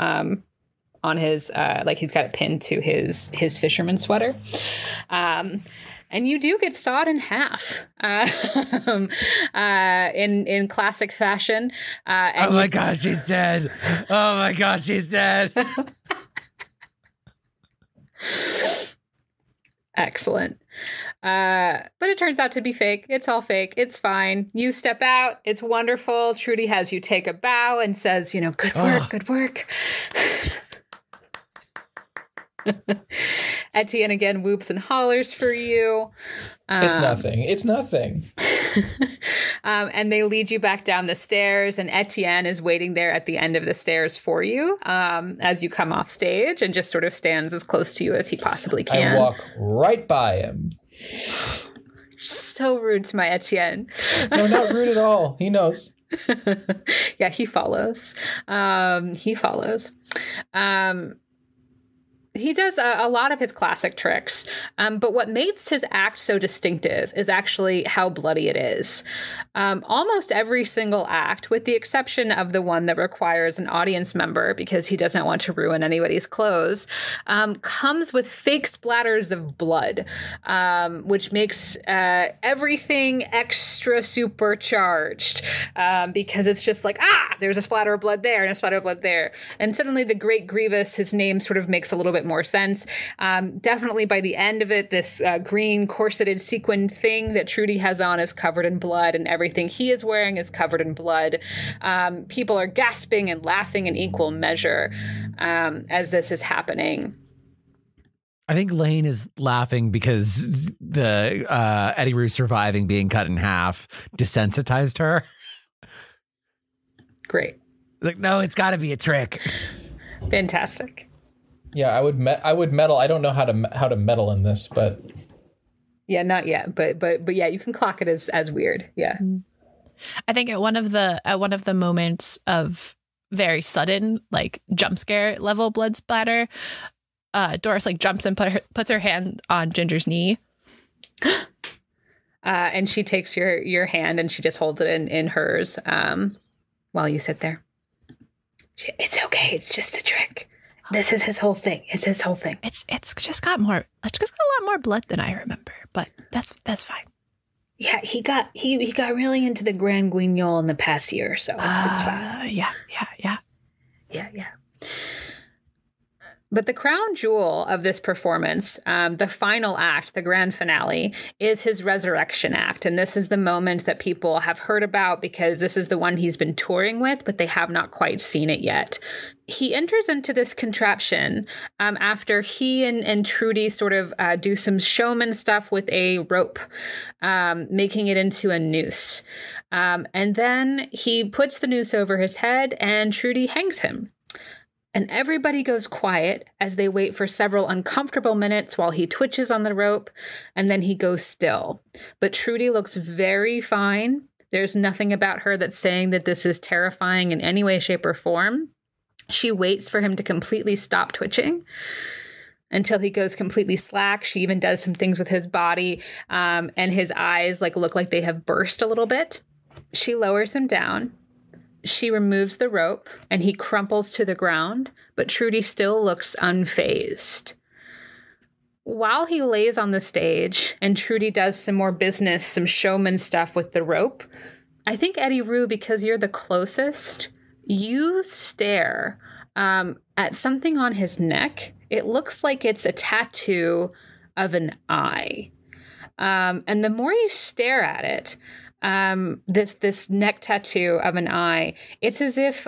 on his like he's got it pinned to his fisherman sweater. And you do get sawed in half in classic fashion. Oh my God, she's dead. Oh my God, she's dead. Excellent. But it turns out to be fake. It's all fake. It's fine. You step out. It's wonderful. Trudy has you take a bow and says, good work, good work. Etienne again whoops and hollers for you. It's nothing. And they lead you back down the stairs, and Etienne is waiting there at the end of the stairs for you as you come off stage, and just sort of stands as close to you as he possibly can. I walk right by him. So rude to my Etienne. No, not rude at all. He knows. Yeah, he follows. He does a lot of his classic tricks, but what makes his act so distinctive is actually how bloody it is. Almost every single act, with the exception of the one that requires an audience member because he doesn't want to ruin anybody's clothes, comes with fake splatters of blood, which makes everything extra supercharged because it's just like, there's a splatter of blood there and a splatter of blood there. And suddenly the Great Grievous, his name sort of makes a little bit more sense. Definitely by the end of it, this green corseted sequined thing that Trudy has on is covered in blood, and everything he is wearing is covered in blood. People are gasping and laughing in equal measure as this is happening. I think Lane is laughing because the Eddi-Rue surviving being cut in half desensitized her. Great. Like, no, it's got to be a trick. Fantastic. Yeah, I would meddle. I don't know how to meddle in this, but yeah, not yet. But yeah, you can clock it as weird. Yeah. I think at one of the moments of very sudden like jump scare level blood splatter, Doris like jumps and puts her hand on Ginger's knee. And she takes your hand and she just holds it in hers while you sit there. It's okay. It's just a trick. This is his whole thing. It's his whole thing. It's just got a lot more blood than I remember, but that's fine. Yeah, he got really into the Grand Guignol in the past year, so it's fine. Yeah. But the crown jewel of this performance, the final act, the grand finale, is his resurrection act. And this is the moment that people have heard about because this is the one he's been touring with, but they have not quite seen it yet. He enters into this contraption after he and Trudy sort of do some showman stuff with a rope, making it into a noose. And then he puts the noose over his head and Trudy hangs him. And everybody goes quiet as they wait for several uncomfortable minutes while he twitches on the rope, and then he goes still. But Trudy looks very fine. There's nothing about her that's saying that this is terrifying in any way, shape, or form. She waits for him to completely stop twitching until he goes completely slack. She even does some things with his body, and his eyes look like they have burst a little bit. She lowers him down. She removes the rope and he crumples to the ground, but Trudy still looks unfazed. While he lays on the stage and Trudy does some more business, some showman stuff with the rope, I think Eddi-Rue, because you're the closest, you stare at something on his neck. It looks like it's a tattoo of an eye. And the more you stare at it, this neck tattoo of an eye, it's as if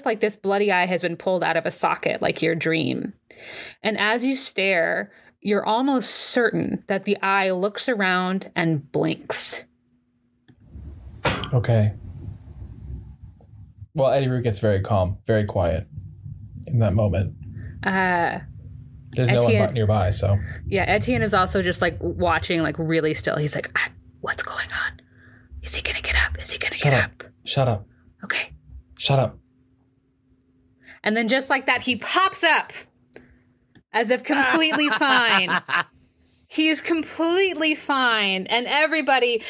like this bloody eye has been pulled out of a socket, like your dream. And as you stare, you're almost certain that the eye looks around and blinks. Okay. Well, Eddi-Rue gets very calm, very quiet in that moment. There's no one nearby, so. Yeah, Etienne is also just watching, really still. He's like, what's going on? Is he going to get up? Is he going to get up? Shut up. Okay. Shut up. And then just like that, he pops up as if completely fine. He is completely fine. And everybody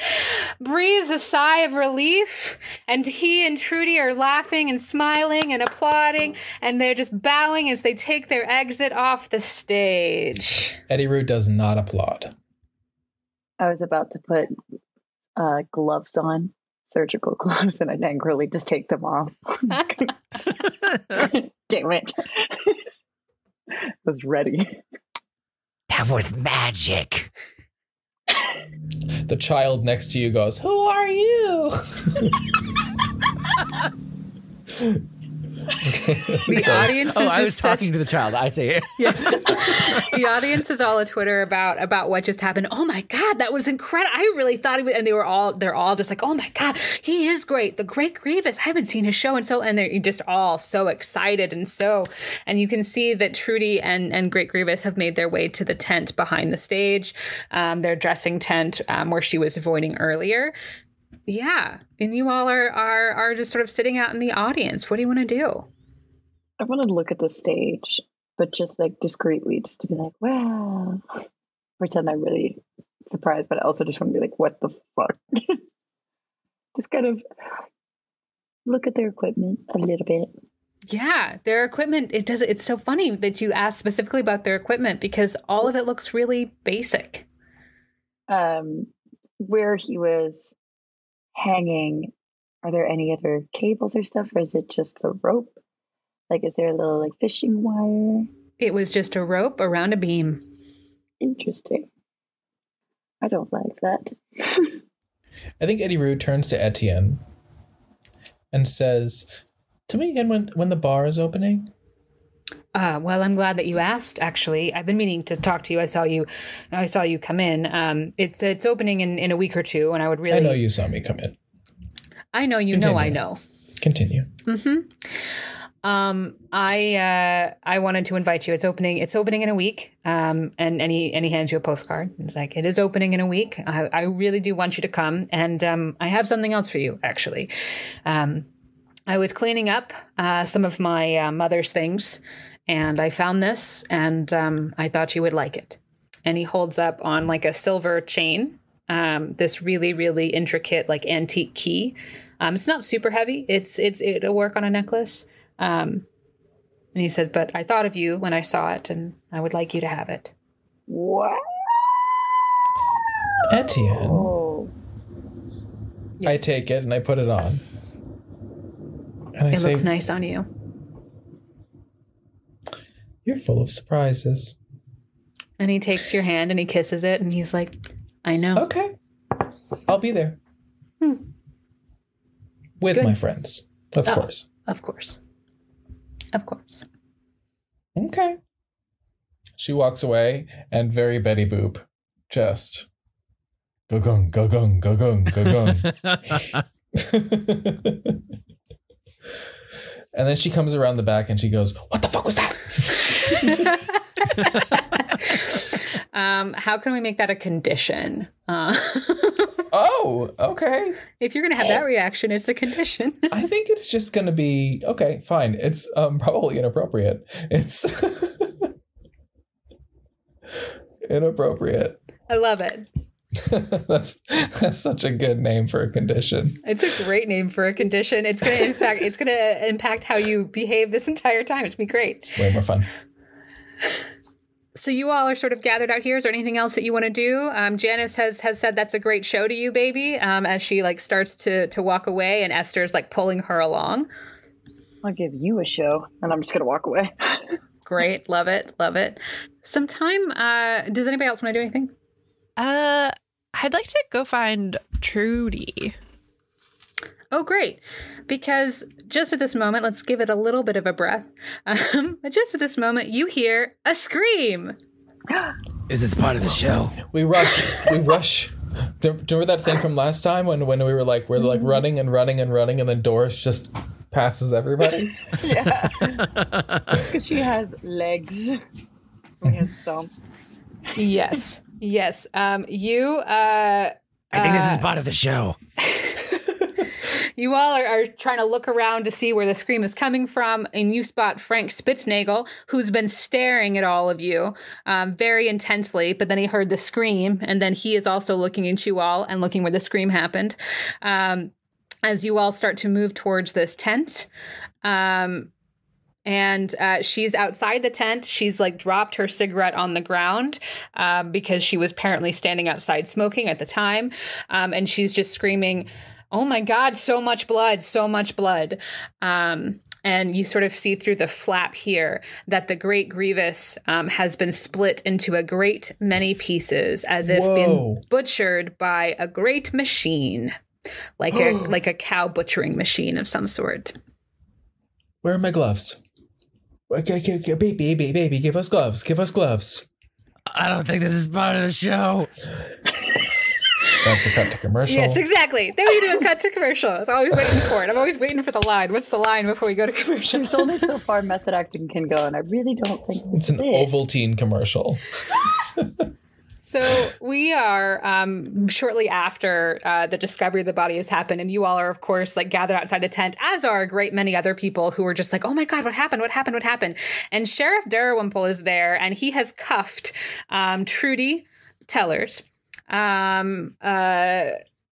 breathes a sigh of relief. And he and Trudy are laughing and smiling and applauding. And they're just bowing as they take their exit off the stage. Eddi-Rue does not applaud. I was about to put gloves on, surgical gloves, and I'd angrily just take them off. Damn it. I was ready. That was magic. The child next to you goes, "Who are you?" The audience is I was talking to the child. I see it. Yes. The audience is all a Twitter about what just happened. Oh my God, that was incredible. I really thought he was, and they're all just like, oh my God, he is great. The Great Grievous. I haven't seen his show. And they're just all so excited. And you can see that Trudy and Great Grievous have made their way to the tent behind the stage, their dressing tent where she was avoiding earlier. Yeah. And you all are just sort of sitting out in the audience. What do you want to do? I want to look at the stage but just like discreetly, just to be like, wow. Pretend I'm really surprised, but I also just want to be like, what the fuck? Just kind of look at their equipment a little bit. Yeah, their equipment, it's so funny that you asked specifically about their equipment because all of it looks really basic. Where he was hanging, are there any other cables or stuff, or is it just the rope? Like, is there a little like fishing wire? It was just a rope around a beam. Interesting. I don't like that. I think Eddi-Rue turns to Etienne and says, "Tell me again when the bar is opening." Well, I'm glad that you asked. Actually, I've been meaning to talk to you. I saw you come in. It's opening in a week or two, and I would really. I know you saw me come in. I know you Continue. know I know. Continue. Mm-hmm. I wanted to invite you. It's opening in a week. And he hands you a postcard. It's like, it is opening in a week. I really do want you to come. And I have something else for you, actually. I was cleaning up some of my mother's things, and I found this, and I thought you would like it. And he holds up on like a silver chain, this really, really intricate like antique key. It's not super heavy. It'll work on a necklace. And he says, but I thought of you when I saw it, and I would like you to have it. What? Etienne. Oh. Yes. I take it and I put it on. And It looks nice on you. You're full of surprises. And he takes your hand and he kisses it, and he's like, I know. Okay. I'll be there. With Good. my friends. Of course. Of course. Of course. Okay. She walks away, and very Betty Boop just go gung, go gung, go gung, go gung. And then she comes around the back and she goes, "What the fuck was that?" How can we make that a condition? Oh, okay. If you're going to have that reaction, it's a condition. I think it's just going to be, okay, fine. It's probably inappropriate. It's inappropriate. I love it. That's such a good name for a condition. It's a great name for a condition. It's going to impact how you behave this entire time. It's going to be great. It's way more fun. So you all are sort of gathered out here. Is there anything else that you want to do? Janice has said that's a great show to you, baby, as she like starts to walk away, and Esther's like pulling her along. I'll give you a show, and I'm just going to walk away. Great. Love it. Love it. Sometime, does anybody else want to do anything? I'd like to go find Trudy. Oh, great. Because just at this moment, let's give it a little bit of a breath. But just at this moment, you hear a scream. Is this part of the show? We rush. Do you remember that thing from last time when we were like, running and running and running, and then Doris just passes everybody? Yeah. Because she has legs. We have stumps. Yes. Yes. I think this is part of the show. You all are trying to look around to see where the scream is coming from, and you spot Frank Spitznagel, who's been staring at all of you very intensely, but then he heard the scream, and then he is also looking at you all and looking where the scream happened. As you all start to move towards this tent, and she's outside the tent. She's like dropped her cigarette on the ground because she was apparently standing outside smoking at the time, and she's just screaming, "Oh my God, so much blood, so much blood." And you sort of see through the flap here that the Great Grievous has been split into a great many pieces, as if been butchered by a great machine, like a cow butchering machine of some sort. Where are my gloves? Okay, baby, give us gloves. Give us gloves. I don't think this is part of the show. That's a cut to commercial. Yes, exactly. Then we do a cut to commercial. I was always waiting for it. I'm always waiting for the line. What's the line before we go to commercial? There's only so far method acting can go, and I really don't think It's an Ovaltine commercial. So we are shortly after the discovery of the body has happened, and you all are, of course, like gathered outside the tent, as are a great many other people who are just like, oh my God, what happened? What happened? What happened? And Sheriff Darrowimple is there, and he has cuffed Trudy Tellers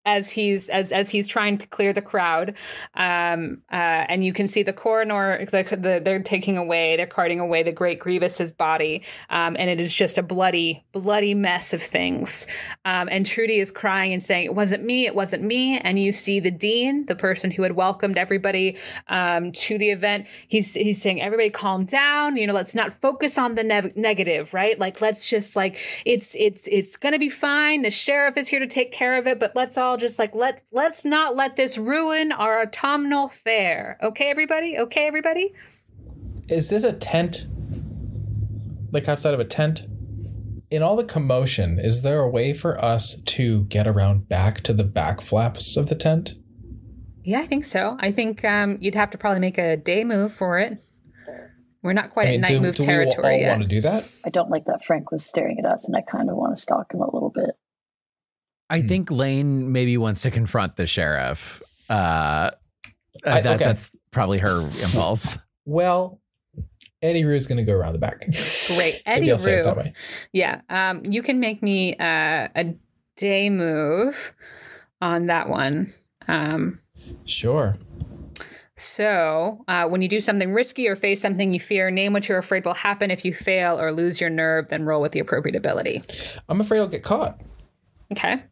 as he's trying to clear the crowd, and you can see the coroner. They're carting away the great Grievous's body, and it is just a bloody mess of things. And Trudy is crying and saying, "It wasn't me. It wasn't me." And you see the dean, the person who had welcomed everybody to the event. He's saying, "Everybody, calm down. Let's not focus on the negative, right? Like, let's just it's gonna be fine. The sheriff is here to take care of it, but let's all just let's not let this ruin our autumnal fair. Okay, everybody? Okay, everybody?" Is this a tent? Like outside of a tent? In all the commotion, is there a way for us to get around back to the back flaps of the tent? Yeah, I think so. I think you'd have to probably make a day move for it. We're not quite at night move territory we all yet. want to do that? I don't like that Frank was staring at us, and I kind of want to stalk him a little bit. I think Lane maybe wants to confront the sheriff. Okay. That's probably her impulse. Well, Eddi-Rue is going to go around the back. Great. Maybe I'll say it that Eddi-Rue. way. Yeah. You can make me a day move on that one. Sure. So when you do something risky or face something you fear, name what you're afraid will happen. If you fail or lose your nerve, then roll with the appropriate ability. I'm afraid I'll get caught. Okay.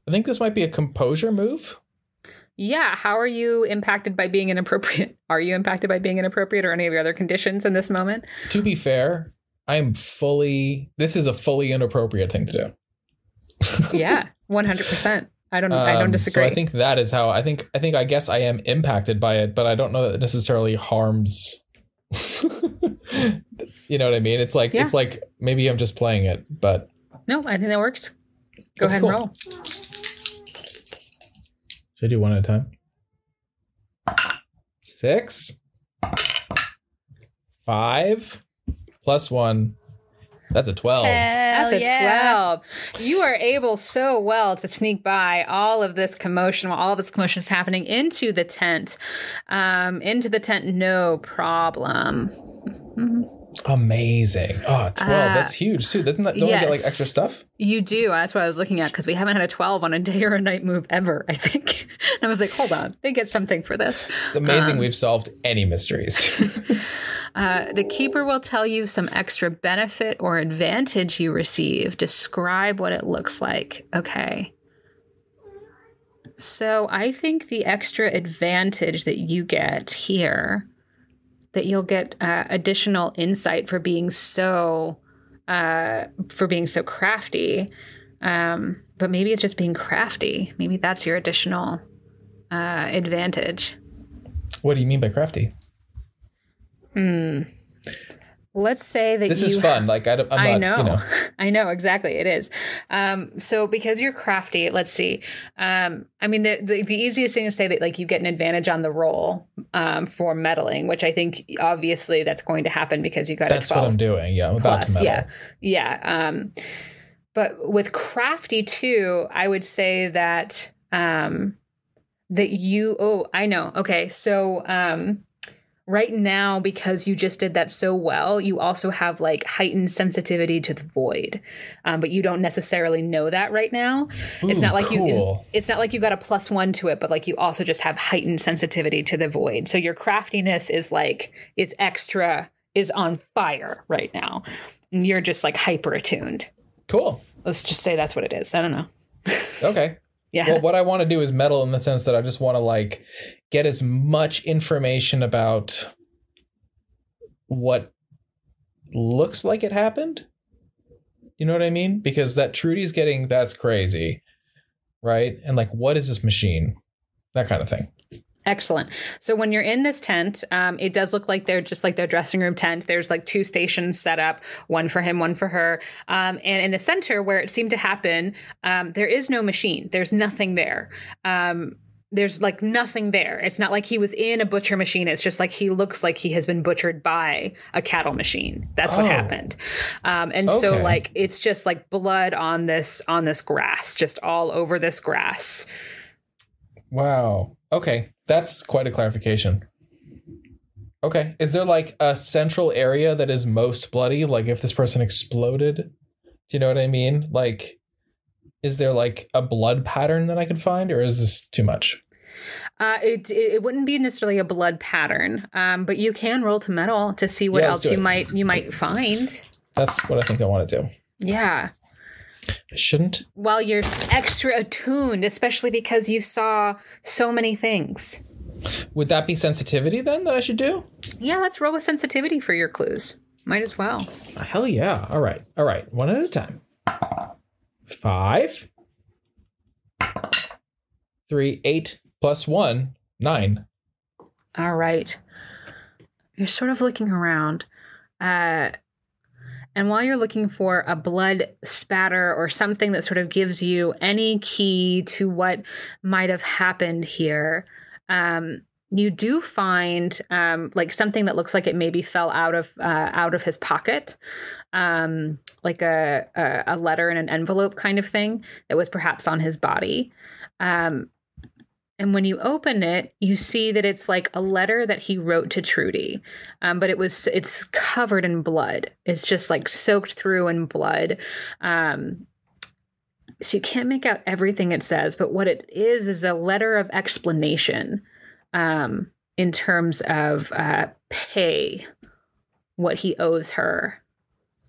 I think this might be a composure move. Yeah. How are you impacted by being inappropriate? Are you impacted by being inappropriate or any of your other conditions in this moment? To be fair, this is a fully inappropriate thing to do. Yeah, 100%. I don't disagree. So I think that is how I guess I am impacted by it, but I don't know that it necessarily harms. You know what I mean? It's like maybe I'm just playing it, but no, I think that works. Go ahead and roll. Should I do one at a time? 6, 5, plus 1. That's a 12. That's a 12. You are able so well to sneak by all of this commotion while all of this commotion is happening into the tent. No problem. Amazing. Oh, 12. That's huge too. Don't we get like extra stuff? You do. That's what I was looking at because we haven't had a 12 on a day or a night move ever, I think. And I was like, hold on. They get something for this. It's amazing we've solved any mysteries. The keeper will tell you some extra benefit or advantage you receive. Describe what it looks like. Okay. So I think the extra advantage that you get here, that you'll get additional insight for being so crafty. But maybe it's just being crafty. Maybe that's your additional advantage. What do you mean by crafty? Let's say that this is fun. Like I know. I know exactly. It is. So because you're crafty, let's see. I mean, the easiest thing is to say that like you get an advantage on the roll for meddling, which I think obviously that's going to happen because you got a 12. That's what I'm doing. Yeah, I'm about to meddle. Yeah. But with crafty too, I would say that that you. Oh, I know. Okay, so. Right now, because you just did that so well, you also have like heightened sensitivity to the void, but you don't necessarily know that right now. Ooh, it's not like cool. It's not like you got a +1 to it, but like you also just have heightened sensitivity to the void. So your craftiness is on fire right now, and you're just like hyper attuned. Cool. Let's just say that's what it is. I don't know. Okay. Yeah. Well, what I want to do is meddle in the sense that I just want to like get as much information about what looks like it happened. You know what I mean? Because that Trudy's getting, that's crazy. Right? And like, what is this machine? That kind of thing. Excellent. So when you're in this tent, it does look like they're just like their dressing room tent. There's like 2 stations set up, one for him, one for her. And in the center where it seemed to happen, there is no machine. There's nothing there. there's like nothing there. It's not like he was in a butcher machine. It's just like he looks like he has been butchered by a cattle machine. That's what happened. So like it's just like blood on this grass, just all over this grass. Wow. Okay. That's quite a clarification. Okay. Is there like a central area that is most bloody? Like if this person exploded? Do you know what I mean? Like, is there like a blood pattern that I could find, or is this too much? It wouldn't be necessarily a blood pattern, but you can roll to metal to see what else you might find. That's what I think I want to do. Yeah. I shouldn't. While you're extra attuned, especially because you saw so many things. Would that be sensitivity then that I should do? Yeah, let's roll with sensitivity for your clues. Might as well. Hell yeah. All right. One at a time. 5, 3, 8 plus 1, 9. All right. You're sort of looking around. And while you're looking for a blood spatter or something that sort of gives you any key to what might have happened here, you do find like something that looks like it maybe fell out of his pocket, like a letter in an envelope kind of thing that was perhaps on his body. And when you open it, you see that it's like a letter that he wrote to Trudy, but it's covered in blood. It's just like soaked through in blood. So you can't make out everything it says, but what it is a letter of explanation. In terms of pay, what he owes her.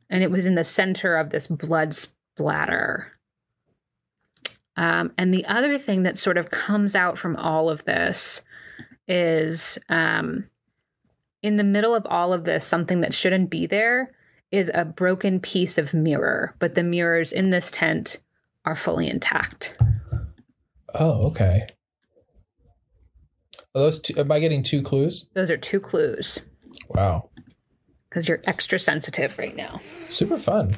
And it was in the center of this blood splatter. And the other thing that sort of comes out from all of this is in the middle of all of this, something that shouldn't be there is a broken piece of mirror. But the mirrors in this tent are fully intact. Oh, okay. Are those two, am I getting 2 clues? Those are 2 clues. Wow. Because you're extra sensitive right now. Super fun.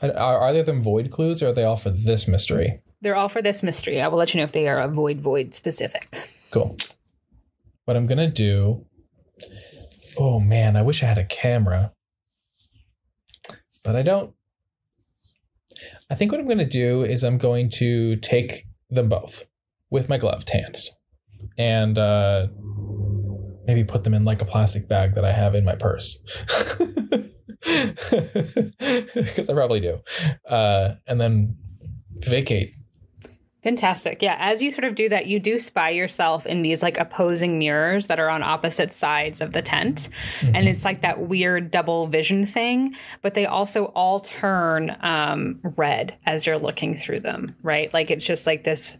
Are there them void clues, or are they all for this mystery? They're all for this mystery. I will let you know if they are a void specific. Cool. What I'm going to do... Oh, man, I wish I had a camera. But I don't. I think what I'm going to do is I'm going to take them both with my gloved hands. And maybe put them in like a plastic bag that I have in my purse. Because I probably do. And then vacate. Fantastic. Yeah. As you sort of do that, you do spy yourself in these like opposing mirrors that are on opposite sides of the tent. Mm-hmm. And it's like that weird double vision thing, but they also all turn red as you're looking through them, right? Like it's just like this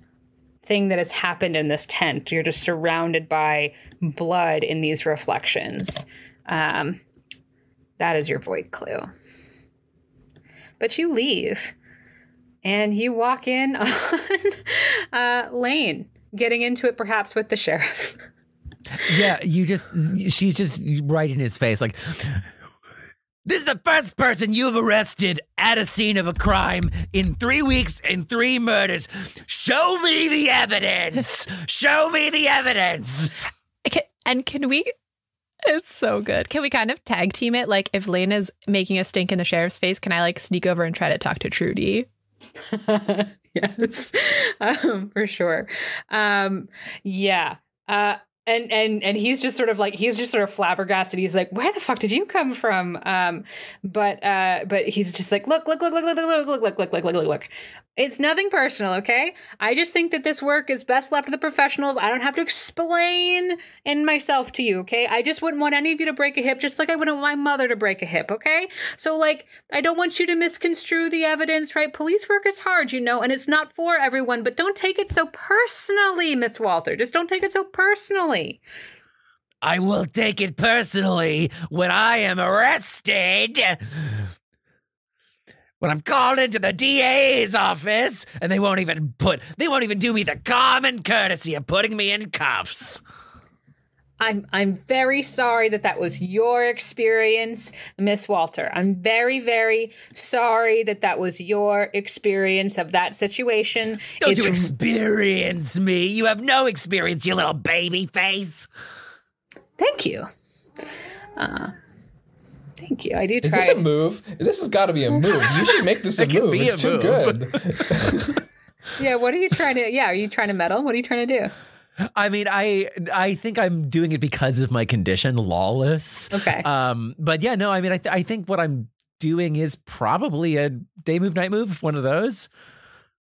thing that has happened in this tent. You're just surrounded by blood in these reflections. That is your void clue. But you leave and you walk in on Lane, getting into it perhaps with the sheriff. Yeah, she's just right in his face like, this is the first person you've arrested at a scene of a crime in 3 weeks and 3 murders. Show me the evidence. Show me the evidence. Can we... It's so good. Can we kind of tag team it? Like if Lane is making a stink in the sheriff's face, can I like sneak over and try to talk to Trudy? Yes, for sure. Yeah. And he's just sort of flabbergasted. He's like, where the fuck did you come from? But he's just like, look. It's nothing personal, okay? I just think that this work is best left to the professionals. I don't have to explain in myself to you, okay? I just wouldn't want any of you to break a hip, just like I wouldn't want my mother to break a hip, okay? So, like, I don't want you to misconstrue the evidence, right? Police work is hard, you know, and it's not for everyone, but don't take it so personally, Miss Walther. Just don't take it so personally. I will take it personally when I am arrested. When I'm called into the DA's office and they won't even do me the common courtesy of putting me in cuffs. I'm very sorry that was your experience, Miss Walther. I'm very, very sorry that was your experience of that situation. Don't you experience me. You have no experience, you little baby face. Thank you. Thank you. I do try. Is this a move? This has got to be a move. You should make this a move. It's too good. Yeah, what are you trying to... Yeah, are you trying to meddle? What are you trying to do? I mean, I think I'm doing it because of my condition, lawless. Okay. But yeah, no, I mean, I think what I'm doing is probably a day move, night move, one of those.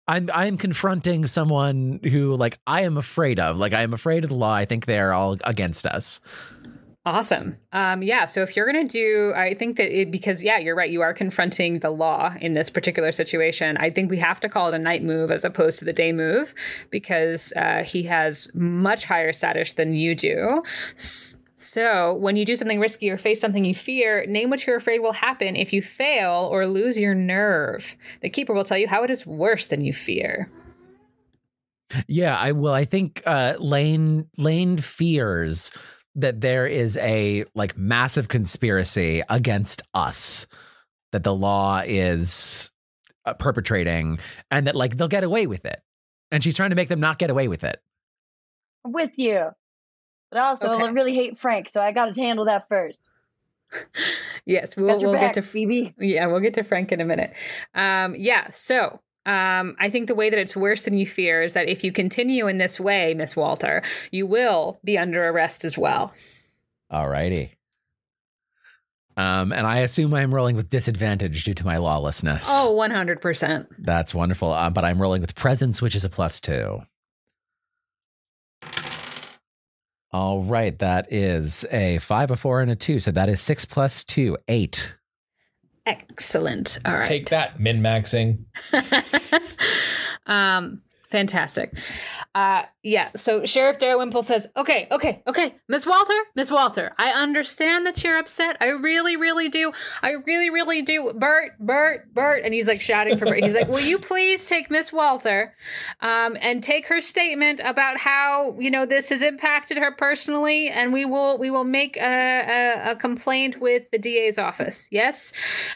I'm confronting someone who, like, I am afraid of. Like, I am afraid of the law. I think they're all against us. Awesome. Yeah. So if you're going to do, I think that because, yeah, you're right. You are confronting the law in this particular situation. I think we have to call it a night move as opposed to the day move because he has much higher status than you do. So when you do something risky or face something you fear, name what you're afraid will happen if you fail or lose your nerve. The keeper will tell you how it is worse than you fear. Yeah, I will. I think Lane fears that there is a like massive conspiracy against us that the law is perpetrating and that like they'll get away with it. And she's trying to make them not get away with it. I'm with you. But also, I really hate Frank, so I got to handle that first. Yes, we'll get to Phoebe. Yeah, we'll get to Frank in a minute. So I think the way that it's worse than you fear is that if you continue in this way, Miss Walther, you will be under arrest as well. All righty. And I assume I'm rolling with disadvantage due to my lawlessness. Oh, 100%. That's wonderful. But I'm rolling with presence, which is a +2. All right. That is a 5, a 4, and a 2. So that is 6 + 2, 8. Excellent. All right. Take that, min-maxing. Fantastic. So Sheriff Dalrymple says, okay, Miss Walther, I understand that you're upset. I really, really do. Bert. And he's like shouting for Bert. He's like, will you please take Miss Walther and take her statement about how, this has impacted her personally, and we will make a complaint with the DA's office. Yes?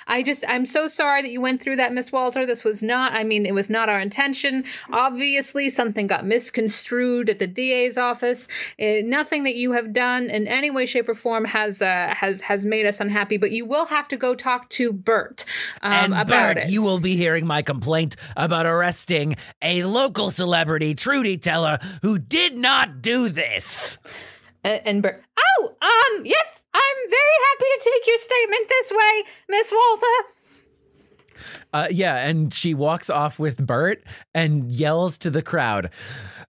I'm so sorry that you went through that, Miss Walther. This was not, it was not our intention. Obviously, something got misconstrued at the DA's office. Nothing that you have done in any way, shape, or form has made us unhappy. But you will have to go talk to Bert about Bert, it. You will be hearing my complaint about arresting a local celebrity truth teller who did not do this. And Bert, yes, I'm very happy to take your statement this way, Miss Walther. And she walks off with Bert and yells to the crowd,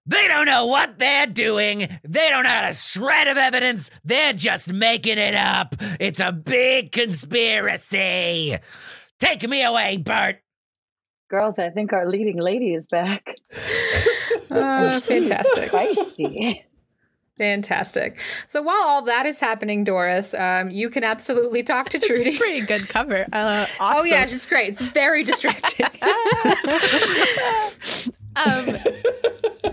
they don't know what they're doing. They don't have a shred of evidence. They're just making it up. It's a big conspiracy. Take me away, Bert. Girls, I think our leading lady is back. Fantastic. Feisty. Fantastic. So while all that is happening, Doris, you can absolutely talk to Trudy. It's a pretty good cover. Awesome. Oh yeah, it's great. It's very distracting.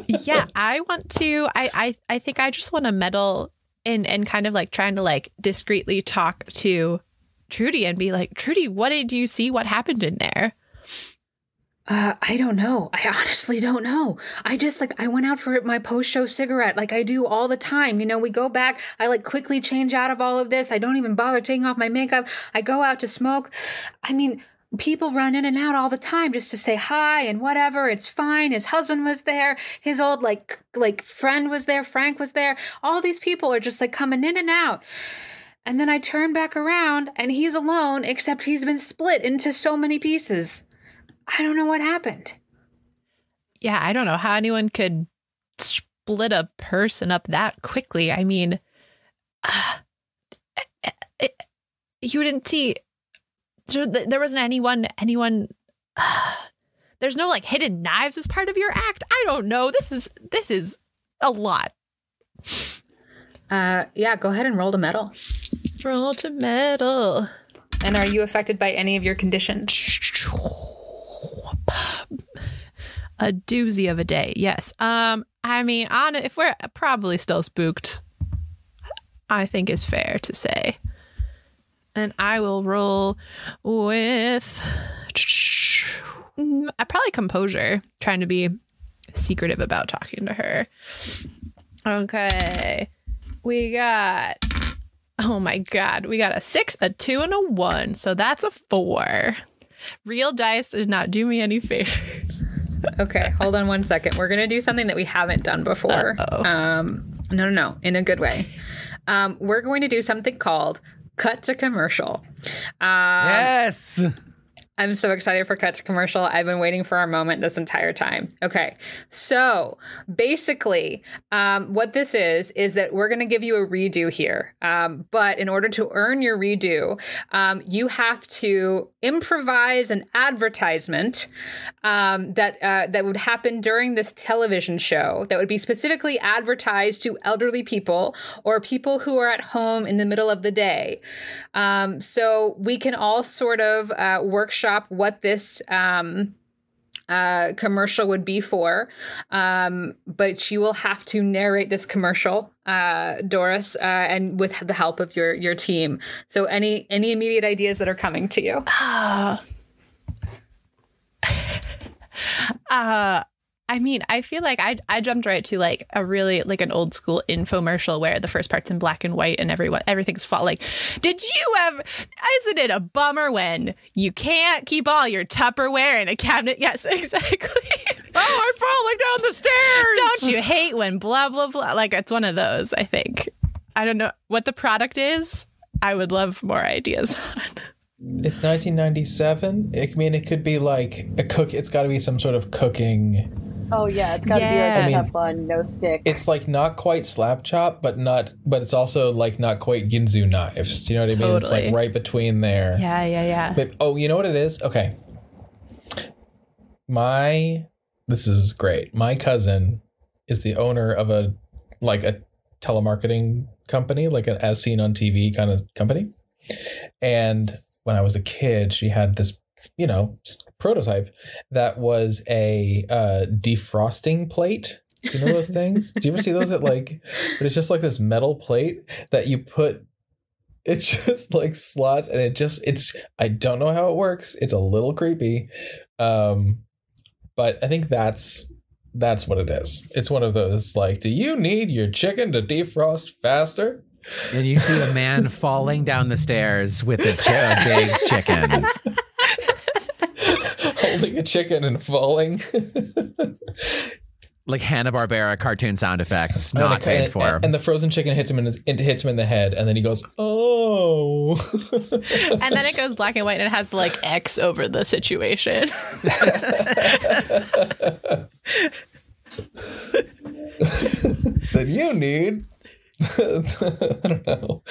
Yeah, I want to. I think I just want to meddle in kind of like trying to like discreetly talk to Trudy and be like, Trudy, what did you see? What happened in there? I don't know. I honestly don't know. I went out for my post-show cigarette like I do all the time. We go back. I quickly change out of all of this. I don't even bother taking off my makeup. I go out to smoke. People run in and out all the time just to say hi and whatever. It's fine. His husband was there. His old like friend was there. Frank was there. All these people are just coming in and out. And then I turn back around and he's alone, except he's been split into so many pieces. I don't know what happened. Yeah, I don't know how anyone could split a person up that quickly. You didn't see. There wasn't anyone. There's no hidden knives as part of your act. I don't know. This is a lot. Yeah, go ahead and roll to meddle. Roll to meddle. And are you affected by any of your conditions? A doozy of a day, yes. If we're probably still spooked, I think is fair to say. And I will roll with probably composure, trying to be secretive about talking to her. Okay. We got a 6, a 2, and a 1. So that's a 4. Real dice did not do me any favors. Okay, hold on one second. We're going to do something that we haven't done before. No, in a good way. We're going to do something called Cut to Commercial. Yes! I'm so excited for Cut to Commercial. I've been waiting for our moment this entire time. Okay, so basically what this is that we're going to give you a redo here. But in order to earn your redo, you have to improvise an advertisement that would happen during this television show that would be specifically advertised to elderly people or people who are at home in the middle of the day. So we can all sort of workshop what this commercial would be for, but you will have to narrate this commercial, Doris, and with the help of your team. So any immediate ideas that are coming to you? I mean, I feel like I jumped right to like a really like an old school infomercial where the first part's in black and white and everything's like, isn't it a bummer when you can't keep all your Tupperware in a cabinet? Yes, exactly. Oh, I'm falling down the stairs. Don't you hate when blah, blah, blah? Like, it's one of those, I think. I don't know what the product is. I would love more ideas on. It's 1997. It could be like a cook. It's got to be some sort of cooking. Oh yeah, it's got to be like a Teflon, no stick. It's like not quite slap chop, but it's also like not quite Ginzu knives. Do you know what I mean? Totally. It's like right between there. Yeah. But, you know what it is? Okay. This is great. My cousin is the owner of a telemarketing company, like an as seen on TV kind of company. And when I was a kid, she had this, prototype that was a defrosting plate. Do you know those things? Do you ever see those but it's just like this metal plate that you put, it just like slots and I don't know how it works. It's a little creepy. But I think that's what it is. It's one of those like, do you need your chicken to defrost faster? And you see a man falling down the stairs with a big chicken. Holding a chicken and falling. Like Hanna-Barbera cartoon sound effects, not paid for. And the frozen chicken hits him in the head, and then he goes, "Oh!" And then it goes black and white, and it has like X over the situation. Then you need, I don't know,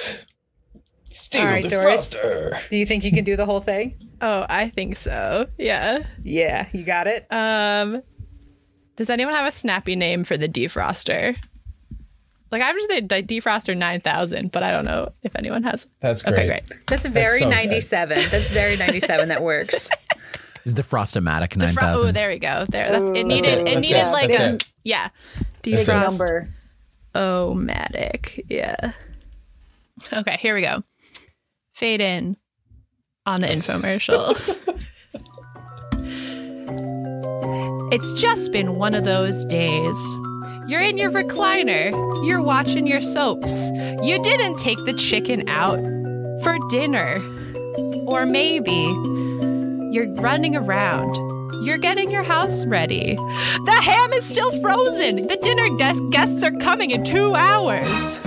steel defroster. Doris, do you think you can do the whole thing? Oh, I think so. Yeah. Yeah, you got it. Does anyone have a snappy name for the defroster? Like, I was the defroster 9000, but I don't know if anyone has. That's great. Okay, great. That's very 97. That's very 97. That works. Is the Frostomatic 9000? Oh, there we go. There. It needed like a yeah. Defrost number. O-matic. Yeah. Okay, here we go. Fade in on the infomercial. It's just been one of those days. You're in your recliner. You're watching your soaps. You didn't take the chicken out for dinner. Or maybe you're running around. You're getting your house ready. The ham is still frozen. The dinner guests are coming in 2 hours.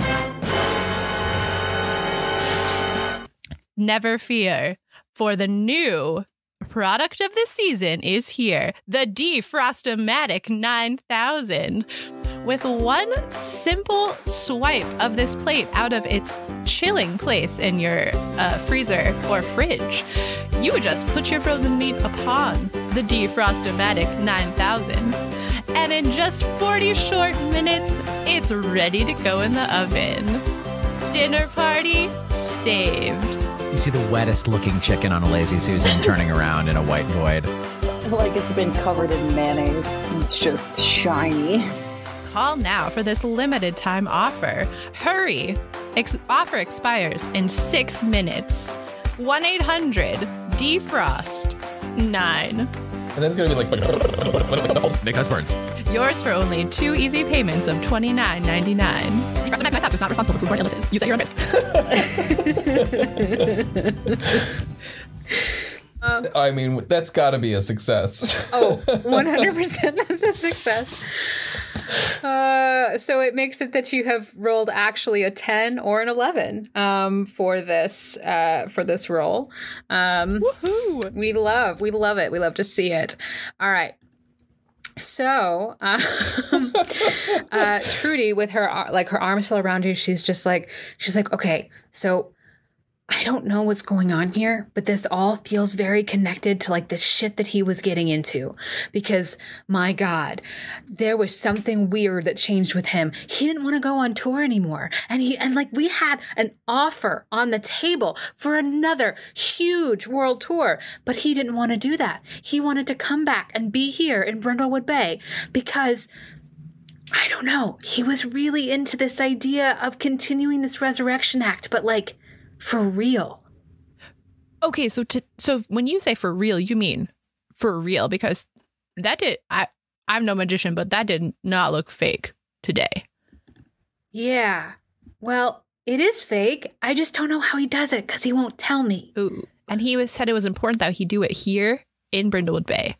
Never fear, for the new product of the season is here, the Defrostomatic 9000. With one simple swipe of this plate out of its chilling place in your freezer or fridge, you would just put your frozen meat upon the Defrostomatic 9000. And in just 40 short minutes, it's ready to go in the oven. Dinner party saved. You see the wettest looking chicken on a Lazy Susan turning around in a white void. Like it's been covered in mayonnaise. It's just shiny. Call now for this limited time offer. Hurry! Offer expires in 6 minutes. 1-800-DEFROST-9. And then it's going to be like... Nick Husbands. Yours for only 2 easy payments of $29.99. Defrost Max is not responsible for foodborne illnesses. Use at your own risk. I mean, that's got to be a success. Oh, 100% that's a success. So it makes it that you have rolled actually a 10 or an 11 for this roll. Woohoo! We love it. We love to see it. All right. So, Trudy, with her arms still around you, she's like, okay, so I don't know what's going on here, but this all feels very connected to like the shit that he was getting into, because my God, there was something weird that changed with him. He didn't want to go on tour anymore. And we had an offer on the table for another huge world tour, but he didn't want to do that. He wanted to come back and be here in Brindlewood Bay because I don't know. He was really into this idea of continuing this resurrection act, but like, for real. Okay, so when you say for real, you mean for real, because I'm no magician, but that did not look fake today. Yeah. Well, it is fake. I just don't know how he does it because he won't tell me. Ooh. And he said it was important that he do it here in Brindlewood Bay.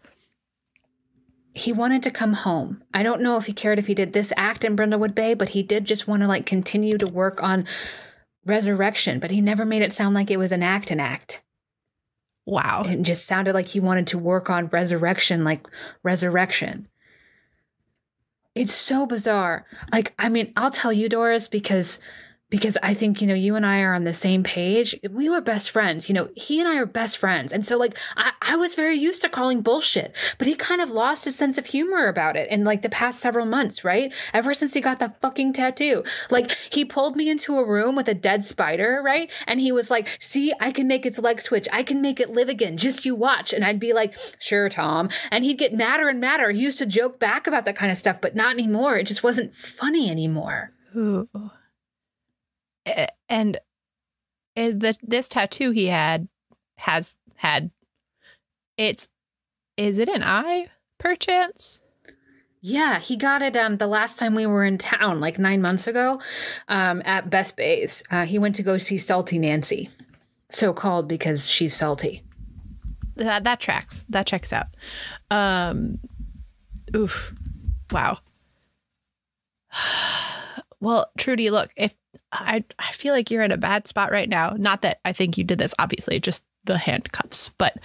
He wanted to come home. I don't know if he cared if he did this act in Brindlewood Bay, but he did just want to like continue to work on resurrection, but he never made it sound like it was an act. Wow. It just sounded like he wanted to work on resurrection, like resurrection. It's so bizarre. Like, I mean, I'll tell you, Doris, because I think, you and I are on the same page. We were best friends. He and I are best friends. And so like, I was very used to calling bullshit, but he kind of lost his sense of humor about it in like the past several months, right? Ever since he got that fucking tattoo. Like he pulled me into a room with a dead spider, right? And he was like, see, I can make its leg switch. I can make it live again. Just you watch. And I'd be like, sure, Tom. And he'd get madder and madder. He used to joke back about that kind of stuff, but not anymore. It just wasn't funny anymore. Ooh. And this tattoo he has had, is it an eye, perchance? Yeah, he got it the last time we were in town, like 9 months ago, at Best Bay's. He went to go see Salty Nancy, so called because she's salty. That tracks. That checks out. Oof. Wow. Well, Trudy, look, if I feel like you're in a bad spot right now. Not that I think you did this, obviously, just the handcuffs. But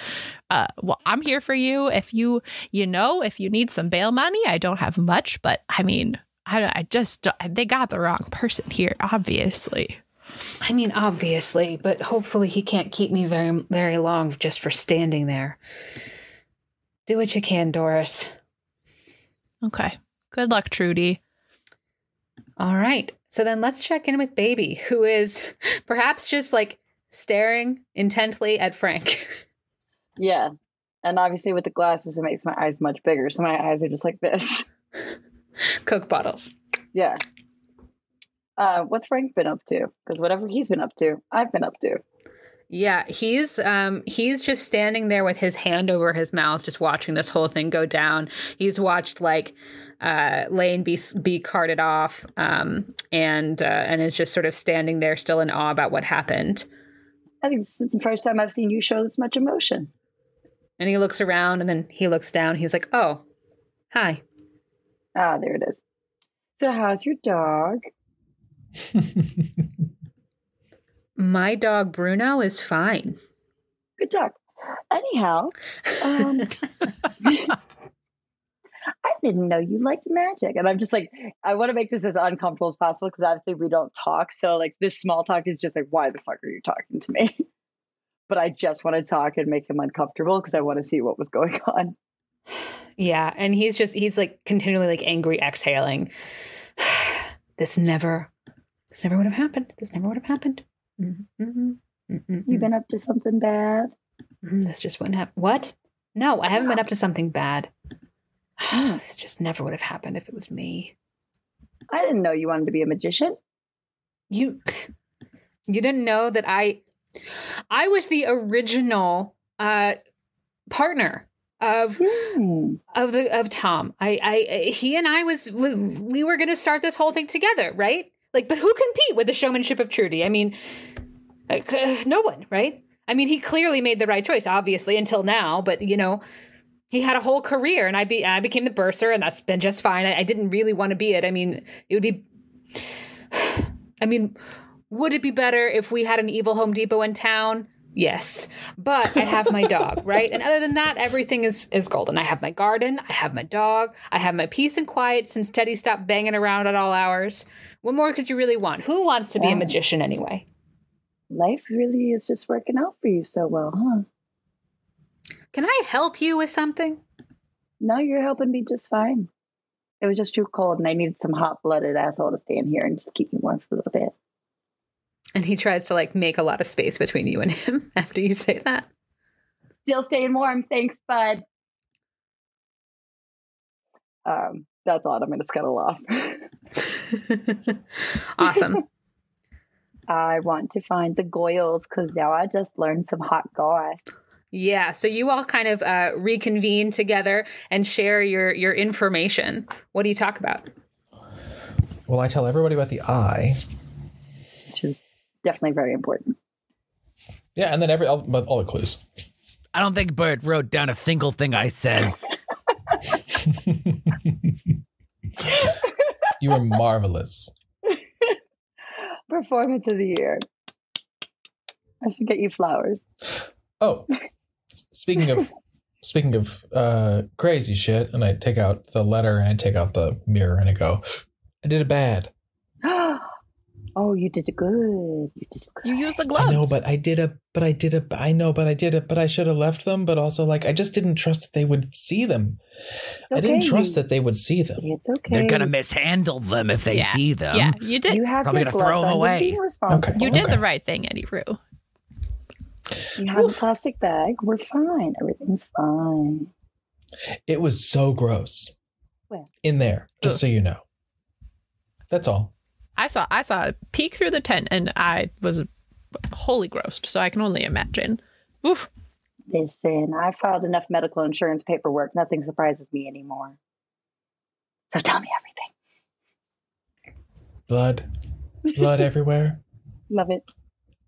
well, I'm here for you. If you need some bail money, I don't have much, but I mean, they got the wrong person here, obviously. I mean, obviously, but hopefully he can't keep me very, very long just for standing there. Do what you can, Doris. Okay. Good luck, Trudy. All right. So then let's check in with Bebe, who is perhaps just like staring intently at Frank. Yeah. And obviously with the glasses, it makes my eyes much bigger. So my eyes are just like this. Coke bottles. Yeah. What's Frank been up to? Because whatever he's been up to, I've been up to. Yeah, he's just standing there with his hand over his mouth, just watching this whole thing go down. He's watched like Lane be carted off, and is just sort of standing there, still in awe about what happened. I think this is the first time I've seen you show this much emotion. And he looks around, and then he looks down. He's like, "Oh, hi." Ah, there it is. So, how's your dog? My dog Bruno is fine. Good dog. Anyhow, I didn't know you liked magic. And I'm just like, I want to make this as uncomfortable as possible because obviously we don't talk. So like this small talk is just like, why the fuck are you talking to me? But I just want to talk and make him uncomfortable because I want to see what was going on. Yeah. And he's like continually like angry exhaling. This never would have happened. This never would have happened. You been up to something bad? This just wouldn't happen. What? No, I haven't been up to something bad. This just never would have happened if it was me. I didn't know you wanted to be a magician. you didn't know that I was the original partner of Tom. He and I we were going to start this whole thing together, right? Like, but who compete with the showmanship of Trudy? I mean, no one, right? I mean, he clearly made the right choice, obviously, until now. But, you know, he had a whole career, and I became the bursar, and that's been just fine. I didn't really want to be it. I mean, it would be... I mean, would it be better if we had an evil Home Depot in town? Yes. But I have my dog, right? And other than that, everything is golden. I have my garden. I have my dog. I have my peace and quiet since Teddy stopped banging around at all hours. What more could you really want? Who wants to be a magician anyway? Life really is just working out for you so well, huh? Can I help you with something? No, you're helping me just fine. It was just too cold, and I needed some hot-blooded asshole to stay in here and just keep me warm for a little bit. And he tries to, like, make a lot of space between you and him after you say that. Still staying warm. Thanks, bud. That's all. I'm going to scuttle off. Awesome. I want to find the Goyles because now I just learned some hot goss. Yeah, so you all kind of reconvene together and share your information. What do you talk about? Well, I tell everybody about the eye. Which is definitely very important. Yeah, and then all the clues. I don't think Bert wrote down a single thing I said. You were marvelous. Performance of the year. I should get you flowers. Oh, speaking of crazy shit, and I take out the letter and I take out the mirror and I go, I did it bad. Oh, you did it good. You used the gloves. I know, but I did it. But I should have left them. But also, like, I just didn't trust that they would see them. Okay. I didn't trust that they would see them. It's okay. They're gonna mishandle them if they see them. Yeah, you did. You have probably your gonna throw them gloves on. away. You're responsible. Okay. You did the right thing, Eddi-Rue. You have a plastic bag. We're fine. Everything's fine. It was so gross. Well, in there, just so you know. That's all. I saw a peek through the tent, and I was wholly grossed. So I can only imagine. Oof. listen, I filed enough medical insurance paperwork. Nothing surprises me anymore. So tell me everything. Blood everywhere. Love it.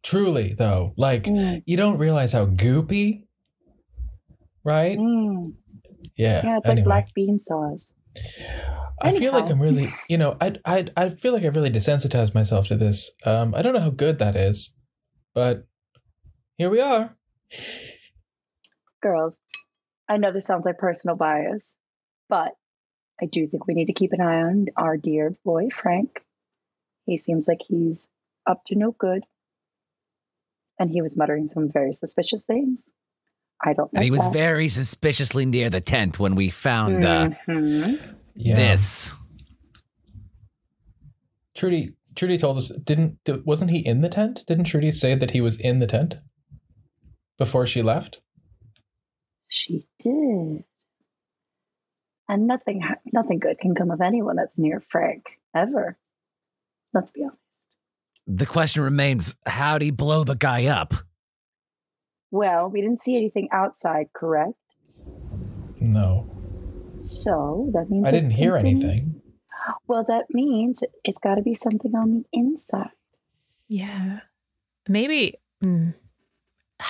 Truly, though, like, you don't realize how goopy, right? Yeah, it's like black bean sauce. I feel like I'm really, I feel like I've really desensitized myself to this. I don't know how good that is, but here we are. Girls, I know this sounds like personal bias, but I do think we need to keep an eye on our dear boy, Frank. He seems like he's up to no good. And he was muttering some very suspicious things. I don't know. And he was very suspiciously near the tent when we found this. Trudy told us, wasn't he in the tent? Didn't Trudy say that he was in the tent before she left? She did. And nothing good can come of anyone that's near Frank, ever. Let's be honest. The question remains, how'd he blow the guy up? Well, we didn't see anything outside, correct? No. So that means I didn't hear anything. Well, that means it's got to be something on the inside. Yeah. Maybe, I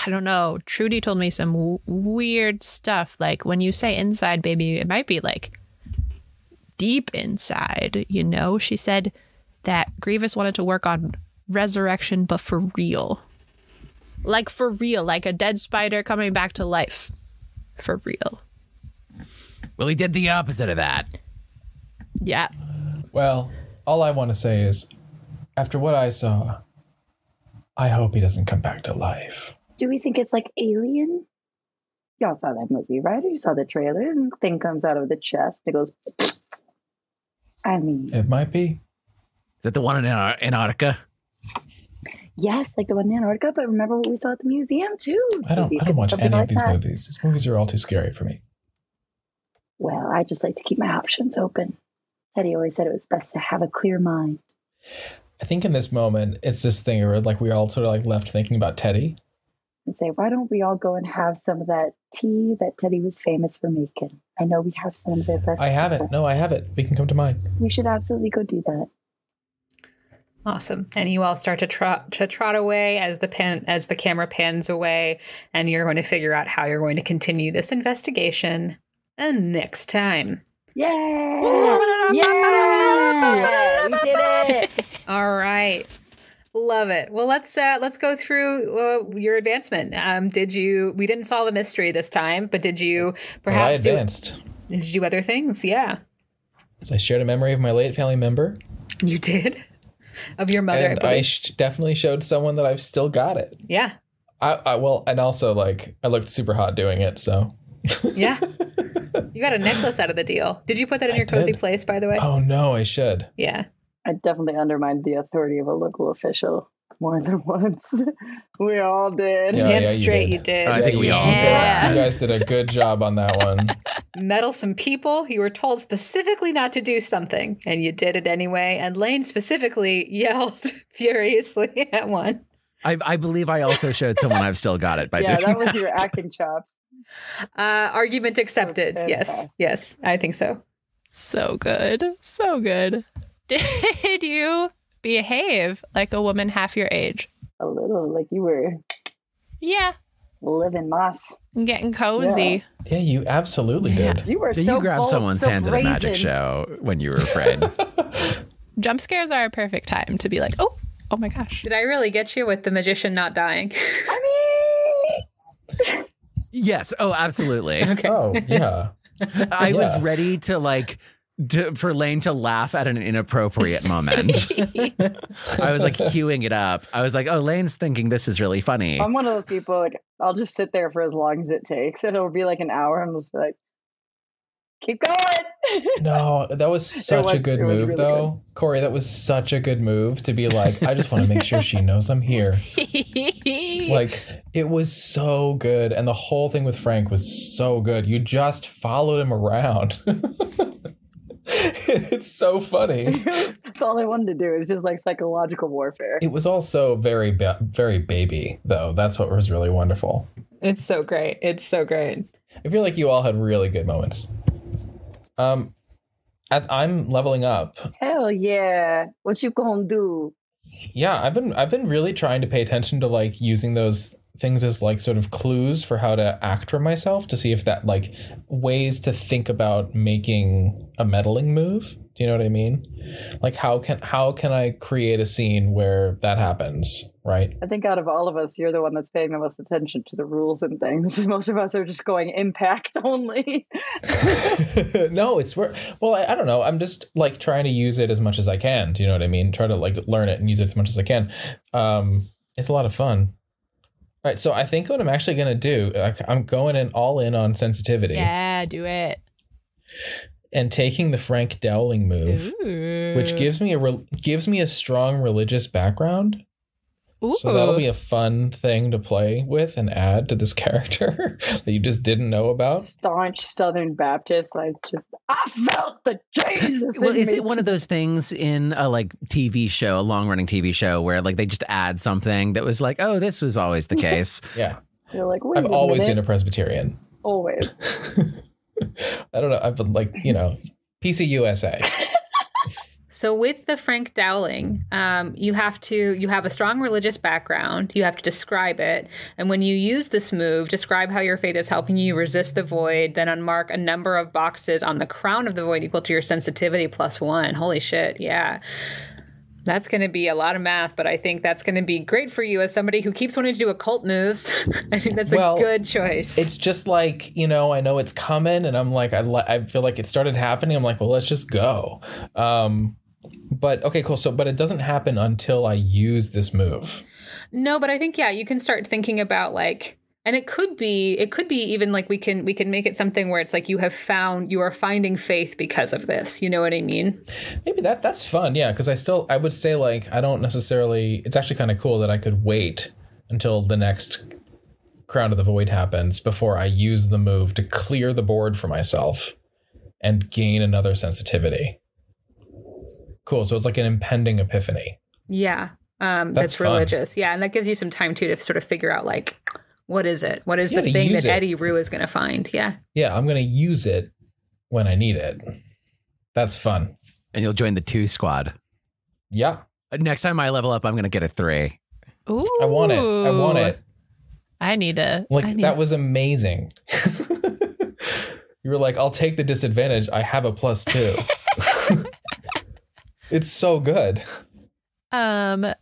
don't know. Trudy told me some weird stuff. Like when you say inside, baby, it might be like deep inside, She said that Grievous wanted to work on resurrection, but for real. Like for real, like a dead spider coming back to life. For real. Well, he did the opposite of that. Yeah. Well, all I want to say is, after what I saw, I hope he doesn't come back to life. Do we think it's like Alien? Y'all saw that movie, right? You saw the trailer, and the thing comes out of the chest. It goes, I mean. It might be. Is that the one in Antarctica? Yes, like the one in Antarctica, but remember what we saw at the museum, too. I don't watch any of these movies. These movies are all too scary for me. Well, I just like to keep my options open. Teddy always said it was best to have a clear mind. I think in this moment, it's this thing where like we all sort of like left thinking about Teddy. And say, why don't we all go and have some of that tea that Teddy was famous for making? I know we have some of it. I have it. No, I have it. We can come to mine. We should absolutely go do that. Awesome. And you all start to trot away as the camera pans away, and you're going to figure out how you're going to continue this investigation next time. Yay! Yeah! We did it! All right. Love it. Well, let's go through your advancement. We didn't solve a mystery this time, but did you perhaps I advanced. Did you do other things? Yeah. So I shared a memory of my late family member. You did? Of your mother, and I definitely showed someone that I've still got it. Yeah. Well, and also like I looked super hot doing it, so. Yeah. You got a necklace out of the deal. Did you put that in your cozy place, by the way? Oh no, I should. Yeah. I definitely undermined the authority of a local official more than once. We all did. Yeah, Damn straight you did. I think we all did. You guys did a good job on that one. Meddlesome people. You were told specifically not to do something, and you did it anyway. And Lane specifically yelled furiously at one. I believe I also showed someone I've still got it by doing that was your acting chops. Argument accepted. Yes, I think so. So good. So good. Did you behave like a woman half your age? A little, like you were. Yeah. Living moss. Getting cozy. Yeah, you absolutely did. You were Did so you grab bold, someone's so hands brazen. at a magic show when you were afraid? Jump scares are a perfect time to be like, oh my gosh. Did I really get you with the magician not dying? I mean... Yes. Oh, absolutely. Okay. Oh, yeah. I was ready to for Lane to laugh at an inappropriate moment. I was like queuing it up. I was like, oh, Lane's thinking this is really funny. I'm one of those people, like, I'll just sit there for as long as it takes, and it'll be like an hour, and I'll just be like, keep going. No, that was such a good move, really though. Good. Kory, that was such a good move to be like, I just want to make sure she knows I'm here. Like, it was so good. And the whole thing with Frank was so good. You just followed him around. It's so funny. That's all I wanted to do. It was just like psychological warfare. It was also very, very baby, though. That's what was really wonderful. It's so great. It's so great. I feel like you all had really good moments. I'm leveling up. Hell yeah! What you gonna do? Yeah, I've been really trying to pay attention to like using those things as like sort of clues for how to act for myself to see if that like ways to think about making a meddling move. Do you know what I mean? Like how can I create a scene where that happens, right? I think out of all of us, you're the one that's paying the most attention to the rules and things. Most of us are just going impact only. No, it's well, I don't know. I'm just like trying to use it as much as I can. Do you know what I mean? Try to like learn it and use it as much as I can. It's a lot of fun. All right, so I think what I'm actually going to do, I'm going all in on sensitivity. Yeah, do it. And taking the Frank Dowling move, which gives me a strong religious background. Ooh. So that'll be a fun thing to play with and add to this character that you just didn't know about. Staunch Southern Baptist, I felt the Jesus. Well, is it one of those things in a like TV show, a long running TV show, where like they just add something that was like, oh, this was always the case? Yeah. You're like, I've always been a Presbyterian. Always. I don't know. I've been like, PC USA. So with the Frank Dowling, you have a strong religious background. You have to describe it. And when you use this move, describe how your faith is helping you resist the void, then unmark a number of boxes on the crown of the void equal to your sensitivity +1. Holy shit. Yeah. That's going to be a lot of math, but I think that's going to be great for you as somebody who keeps wanting to do occult moves. I think that's a good choice. It's just like, I know it's coming, and I'm like, I feel like it started happening. I'm like, well, let's just go. But okay, cool. So, but it doesn't happen until I use this move. No, but I think, yeah, you can start thinking about like, and it could be even like we can make it something where it's like you are finding faith because of this. You know what I mean? Maybe that's fun. Yeah. Cause I would say like, I don't necessarily, it's actually kind of cool that I could wait until the next Crown of the Void happens before I use the move to clear the board for myself and gain another sensitivity. Cool. So it's like an impending epiphany. Yeah. That's fun. religious. Yeah. And that gives you some time too to sort of figure out like, what is it? What is the to thing that use it. Eddi-Rue is going to find? Yeah. Yeah, I'm going to use it when I need it. That's fun. And you'll join the 2 squad. Yeah. Next time I level up, I'm going to get a 3. Ooh. I want it. I need to. That was amazing. You were like, I'll take the disadvantage. I have a +2. It's so good. I'm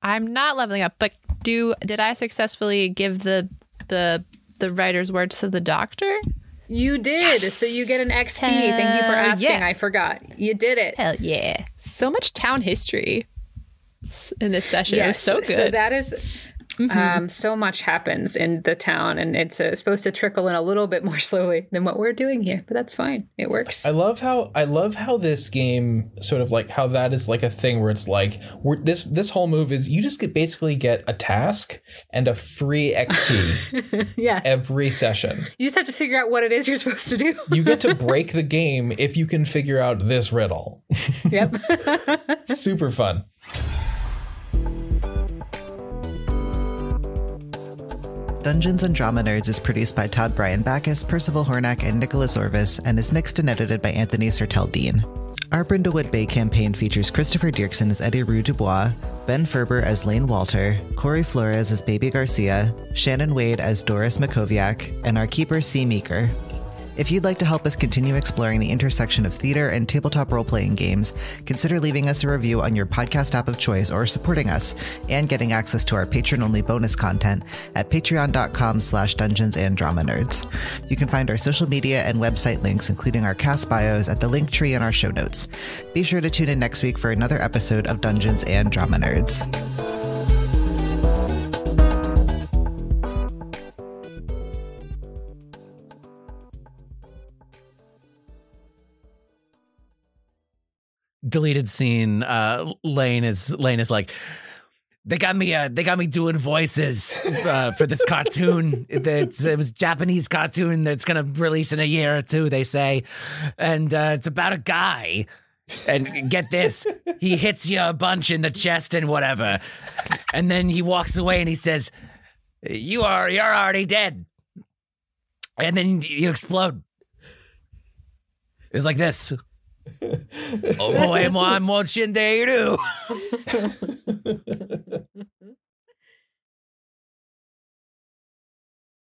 not leveling up, but did I successfully give the writer's words to the doctor? You did. Yes! So you get an XP. Thank you for asking. Yeah. I forgot. You did it. Hell yeah. So much town history in this session. It was so good. So that is so much happens in the town, and it's supposed to trickle in a little bit more slowly than what we're doing here, but that's fine. It works. I love how this game sort of like how that is like a thing where it's like this whole move is you just basically get a task and a free XP Yeah. every session. You just have to figure out what it is you're supposed to do. You get to break the game if you can figure out this riddle. Yep. Super fun. Dungeons and Drama Nerds is produced by Todd Bryan Backus, Percival Hornak, and Nicholas Orvis, and is mixed and edited by Anthony Sertel Dean. Our Brindlewood Bay campaign features Christopher Diercksen as Eddi-Rue Dubois, Ben Ferber as Lane Walther, Kory Flores as Bebe Garcia, Shannon Wade as Doris Mackowiak, and our keeper C. Meaker. If you'd like to help us continue exploring the intersection of theater and tabletop role-playing games, consider leaving us a review on your podcast app of choice or supporting us and getting access to our patron-only bonus content at patreon.com/dungeonsanddramanerds. You can find our social media and website links, including our cast bios, at the link tree in our show notes. Be sure to tune in next week for another episode of Dungeons and Drama Nerds. Deleted scene. Lane is like, they got me doing voices for this cartoon. It was a Japanese cartoon that's gonna release in a year or two, they say, and it's about a guy. And get this, he hits you a bunch in the chest and whatever, and then he walks away and he says, you're already dead," and then you explode. It's like this. Oh, I'm watching Eddi-Rue.